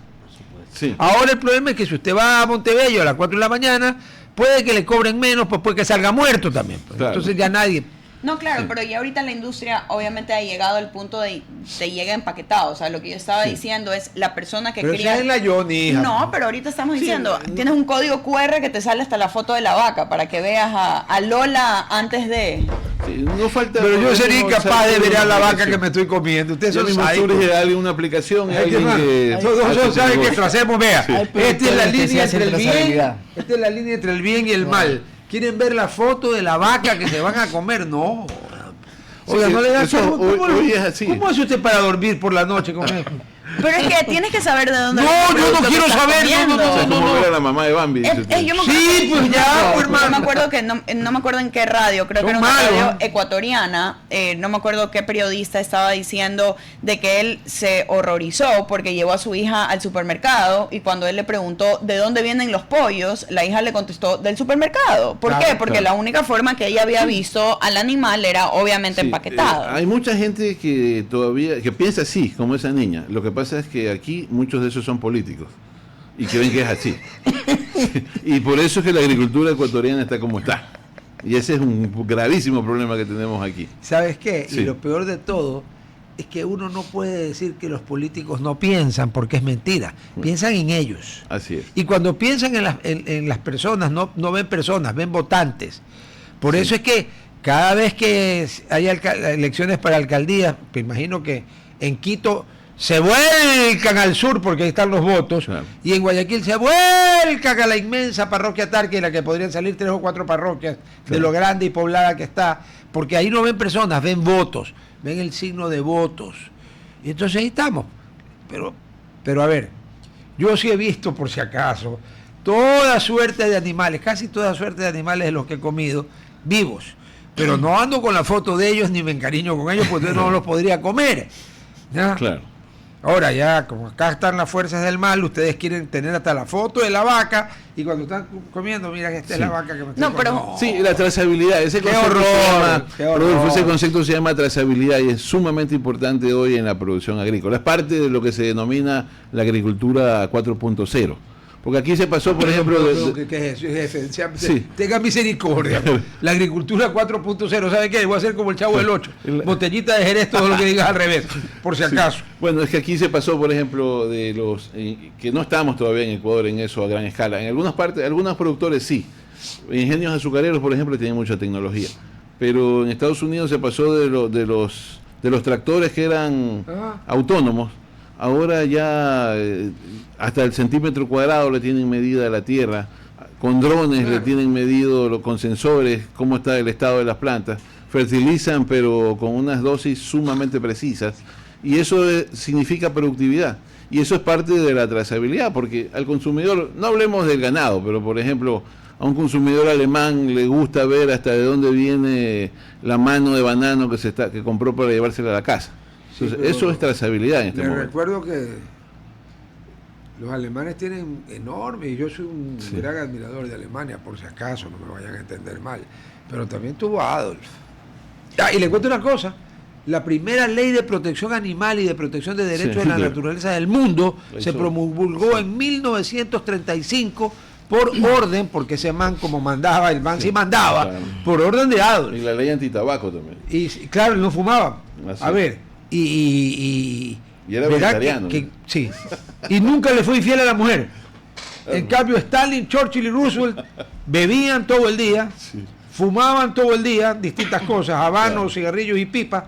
Sí. Ahora el problema es que si usted va a Montebello a las 4 de la mañana, puede que le cobren menos, pues puede que salga muerto también. Pues. Claro. Entonces ya nadie... No, claro, pero ya ahorita la industria obviamente ha llegado al punto de te llega empaquetado. O sea, lo que yo estaba diciendo es la persona que Pero cría. esa es la Johnny, hija. No, pero ahorita estamos diciendo, tienes un código QR que te sale hasta la foto de la vaca para que veas a Lola antes de. Sí, no falta. Pero yo sería no incapaz de sabe ver a la una vaca aplicación. que me estoy comiendo. Ustedes Ya son mismo sádicos. surge alguien una aplicación y Ay, alguien hermano, que todos saben que hacemos, vea. Sí. Esta es la línea entre el bien. Trazabilidad. Esta es la línea entre el bien y el mal. ¿Quieren ver la foto de la vaca que se van a comer? No. Oiga, Sí, no le da eso ¿cómo hoy es así. ¿Cómo hace usted para dormir por la noche con eso? Pero es que tienes que saber de dónde No, viene el yo no producto que quiero estás saber, comiendo. O sea, como ver a la mamá de Bambi. dice usted. Yo me acuerdo Sí, que- pues ya, pues, yo me hermano. acuerdo que no me acuerdo en qué radio, creo que Son era una malos. radio ecuatoriana, no me acuerdo qué periodista estaba diciendo de que él se horrorizó porque llevó a su hija al supermercado y cuando él le preguntó de dónde vienen los pollos, la hija le contestó del supermercado. ¿Por Claro, qué? Porque claro. la única forma que ella había visto al animal era obviamente Sí, empaquetado. hay mucha gente que todavía que piensa así, como esa niña. Lo que pasa es que aquí muchos de esos son políticos y creen que es así. Y por eso es que la agricultura ecuatoriana está como está. Y ese es un gravísimo problema que tenemos aquí. ¿Sabes qué? Sí. Y lo peor de todo es que uno no puede decir que los políticos no piensan, porque es mentira. Piensan en ellos. Así es. Y cuando piensan en las personas, no ven personas, ven votantes. Por Sí. eso es que cada vez que hay elecciones para alcaldías, me imagino que en Quito se vuelcan al sur porque ahí están los votos, Claro. y en Guayaquil se vuelcan a la inmensa parroquia Tarqui, en la que podrían salir 3 o 4 parroquias de Claro. lo grande y poblada que está, porque ahí no ven personas, ven votos, ven el signo de votos. Y entonces ahí estamos. Pero a ver, yo sí he visto, por si acaso, toda suerte de animales, casi toda suerte de animales de los que he comido, vivos. Pero no ando con la foto de ellos ni me encariño con ellos porque no los podría comer. ¿Ya? Claro. Ahora ya, como acá están las fuerzas del mal, ustedes quieren tener hasta la foto de la vaca y cuando están comiendo, mira que esta es Sí. la vaca que me estoy No, pero- comiendo. Sí, la trazabilidad, ese Qué concepto, horror, se llama, qué horror. Rodolfo, ese concepto se llama trazabilidad y es sumamente importante hoy en la producción agrícola. Es parte de lo que se denomina la agricultura 4.0. Porque aquí se pasó, por ejemplo, ¿Qué es eso, jefe? Sí. Tenga misericordia. La agricultura 4.0, ¿sabe qué? Voy a hacer como el Chavo del 8. Botellita de Jerez, todo lo que digas al revés, por si acaso. Bueno, es que aquí se pasó, por ejemplo, de los que no estamos todavía en Ecuador en eso a gran escala. En algunas partes, algunos productores sí. Ingenios azucareros, por ejemplo, tienen mucha tecnología. Pero en Estados Unidos se pasó de los tractores que eran Ajá. autónomos. Ahora ya hasta el centímetro cuadrado le tienen medida la tierra. Con drones le tienen medido, con sensores, cómo está el estado de las plantas. Fertilizan, pero con unas dosis sumamente precisas. Y eso significa productividad. Y eso es parte de la trazabilidad, porque al consumidor, no hablemos del ganado, pero por ejemplo, a un consumidor alemán le gusta ver hasta de dónde viene la mano de banano que compró para llevársela a la casa. Entonces, pero eso es trazabilidad en este Les momento. recuerdo que los alemanes tienen enorme, y yo soy un Sí. gran admirador de Alemania, por si acaso, no me vayan a entender mal, pero también tuvo Adolf. Ah, y le cuento una cosa, la primera ley de protección animal y de protección de derechos Sí, de la Hitler. naturaleza del mundo Lo se hizo. promulgó en 1935 por orden, porque ese man como mandaba, el man sí mandaba, claro. por orden de Adolf. Y la ley antitabaco también. Y claro, él no fumaba. Así A es. ver, y era verá vegetariano. sí. Y nunca le fue infiel a la mujer. En cambio, Stalin, Churchill y Roosevelt bebían todo el día, Sí. fumaban todo el día, distintas cosas, habanos, Claro. cigarrillos y pipas,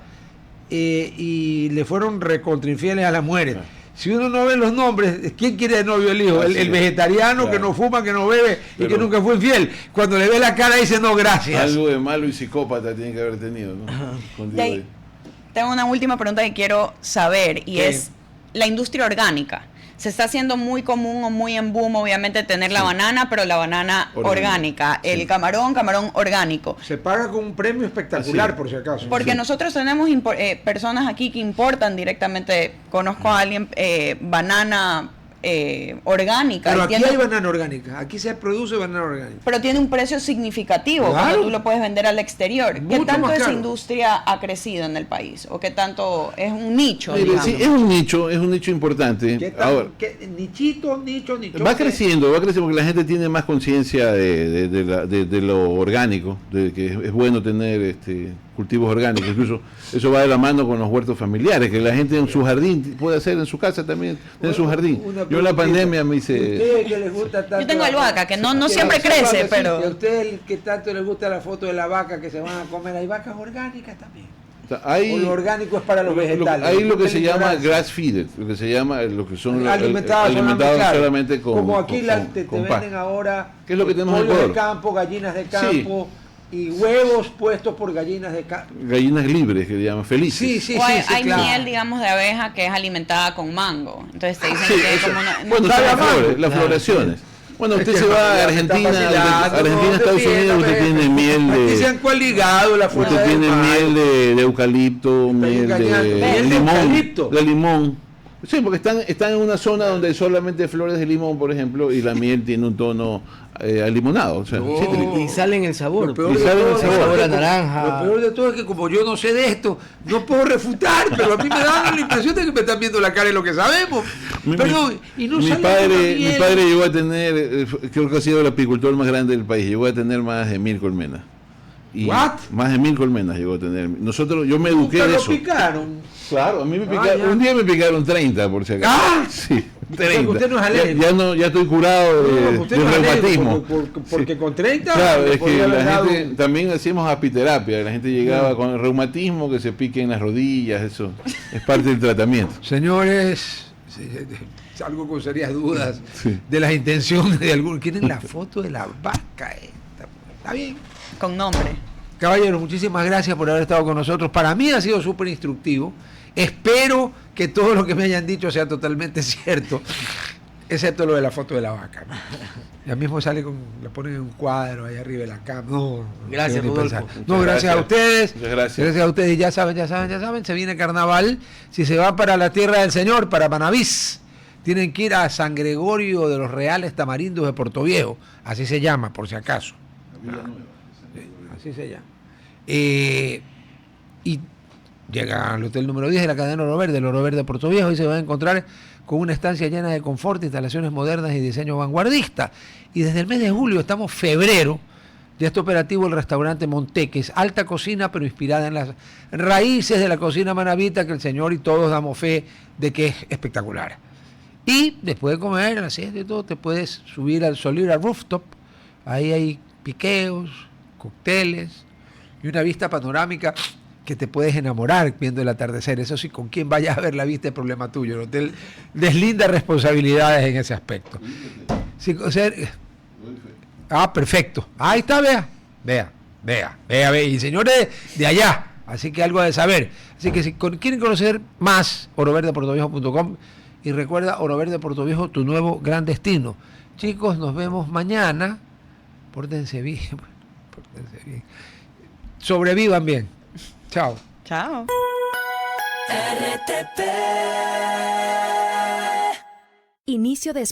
y le fueron recontrainfieles a las mujeres. Claro. Si uno no ve los nombres, ¿quién quiere de novio el hijo? Así El es. vegetariano que Claro. no fuma, que no bebe y que Pero- nunca fue infiel. Cuando le ve la cara dice no, gracias. Algo de malo y psicópata tiene que haber tenido, ¿no? Escondido De ahí, ahí. tengo una última pregunta que quiero saber y ¿Qué? es la industria orgánica. Se está haciendo muy común o muy en boom, obviamente, tener la Sí. banana, pero la banana Orgánica. orgánica. El Sí. camarón orgánico. Se paga con un premio espectacular, Así es. por si acaso. Porque Sí. nosotros tenemos personas aquí que importan directamente. Conozco a alguien, banana orgánica. Pero y aquí tiene- hay banana orgánica, aquí se produce banana orgánica. pero tiene un precio significativo Claro. cuando tú lo puedes vender al exterior. ¿Qué Mucho tanto más esa caro. industria ha crecido en el país? ¿O qué tanto es un nicho? Mire, digamos? sí, es un nicho importante. ¿Qué tal? Ahora, Nicho. va creciendo porque la gente tiene más conciencia de lo orgánico, de que es bueno tener cultivos orgánicos. Incluso eso va de la mano con los huertos familiares, que la gente en su jardín puede hacer en su casa también, en su jardín. Yo en la pandemia me hice... Ustedes que les gusta tanto Yo tengo la- albahaca, que no que siempre la- crece, sí, pero- que a ustedes que tanto les gusta la foto de la vaca que se van a comer, hay vacas orgánicas también. o sea, hay, O lo orgánico es para los vegetales. hay lo que se Disculpen la llama ignorancia. grass feeder, lo que se llama, lo que son Alimentados alimentados solamente con como aquí con- te con venden pasto. ahora ¿Qué es lo que tenemos en pollos de Ecuador? campo, gallinas de Sí. campo, y huevos puestos por gallinas de Gallinas libres, que le llaman felices. Sí, sí, O sí, hay claro. miel, digamos, de abeja que es alimentada con mango. Entonces te dicen Sí, que eso. como Bueno, sabe son a mango. las Claro, floraciones. Bueno, Es usted que se va a está Argentina, vacilando, Argentina, no, Estados Unidos, usted defiéndame. tiene miel Aquí se de... han coligado la fuerza Usted del tiene mal. miel de eucalipto, miel engañando. de ¿Miel de limón, eucalipto? de limón. Sí, porque están en una zona donde hay solamente flores de limón, por ejemplo, y la miel tiene un tono alimonado, o sea, No. cítrico. Y salen el sabor. Lo peor Y de saben todo el es sabor. que Sabor a como- naranja. Lo peor de todo es que como yo no sé de esto, no puedo refutar, pero a mí me da la impresión de que me están viendo la cara de lo que sabemos. Pero, y no mi sale padre, una mi miel. padre llegó a tener, creo que ha sido el apicultor más grande del país, llegó a tener más de 1000 colmenas. Y What? más de 1000 colmenas llegó a tener. Yo me eduqué Nunca de lo eso. picaron. Claro, a mí me Ah, picaron, ya. un día me picaron 30 por si acaso. ¡Ah! Sí, sea, que 30. usted no es alérgico. Ya estoy curado de, No, usted de no es alérgico, reumatismo. porque con 30 Claro, le es que podría haber la dado gente también hacíamos apiterapia, la gente llegaba con el reumatismo, que se pique en las rodillas, eso es parte del tratamiento. Señores, salgo con serias dudas Sí. de las intenciones de algunos. ¿Quieren la foto de la vaca esta? ¿Está bien? con nombre. Caballeros, muchísimas gracias por haber estado con nosotros. Para mí ha sido súper instructivo. Espero que todo lo que me hayan dicho sea totalmente cierto, excepto lo de la foto de la vaca, ¿no? Ya mismo sale la ponen en un cuadro ahí arriba de la cama. No, Gracias, quiero ni Rodolfo. pensar. Muchas No, gracias a gracias. ustedes. Muchas gracias. Gracias a ustedes. Ya saben, se viene carnaval. Si se van para la tierra del Señor, para Manavís, tienen que ir a San Gregorio de los Reales Tamarindos de Portoviejo. Así se llama, por si acaso. Así se llama. Y llega al hotel número 10 de la cadena Oro Verde, el Oro Verde de Portoviejo, y se va a encontrar con una estancia llena de confort, instalaciones modernas y diseño vanguardista. Y desde el mes de julio, estamos febrero, ya está operativo el restaurante Monteques, alta cocina, pero inspirada en las raíces de la cocina manabita, que el señor y todos damos fe de que es espectacular. Y después de comer, a las 7 y todo, te puedes subir al Solira Rooftop, ahí hay piqueos, cócteles y una vista panorámica que te puedes enamorar viendo el atardecer. Eso sí, con quien vayas a ver la vista es problema tuyo. El hotel deslinda responsabilidades en ese aspecto. Sí, o sea, perfecto. Ahí está, vea. Y señores de allá, así que algo de saber. Así que si quieren conocer más, oroverdeportoviejo.com, y recuerda, Oro Verde Portoviejo, tu nuevo gran destino. Chicos, nos vemos mañana. Pórtense bien. Sobrevivan bien. Chao. Chao. Inicio de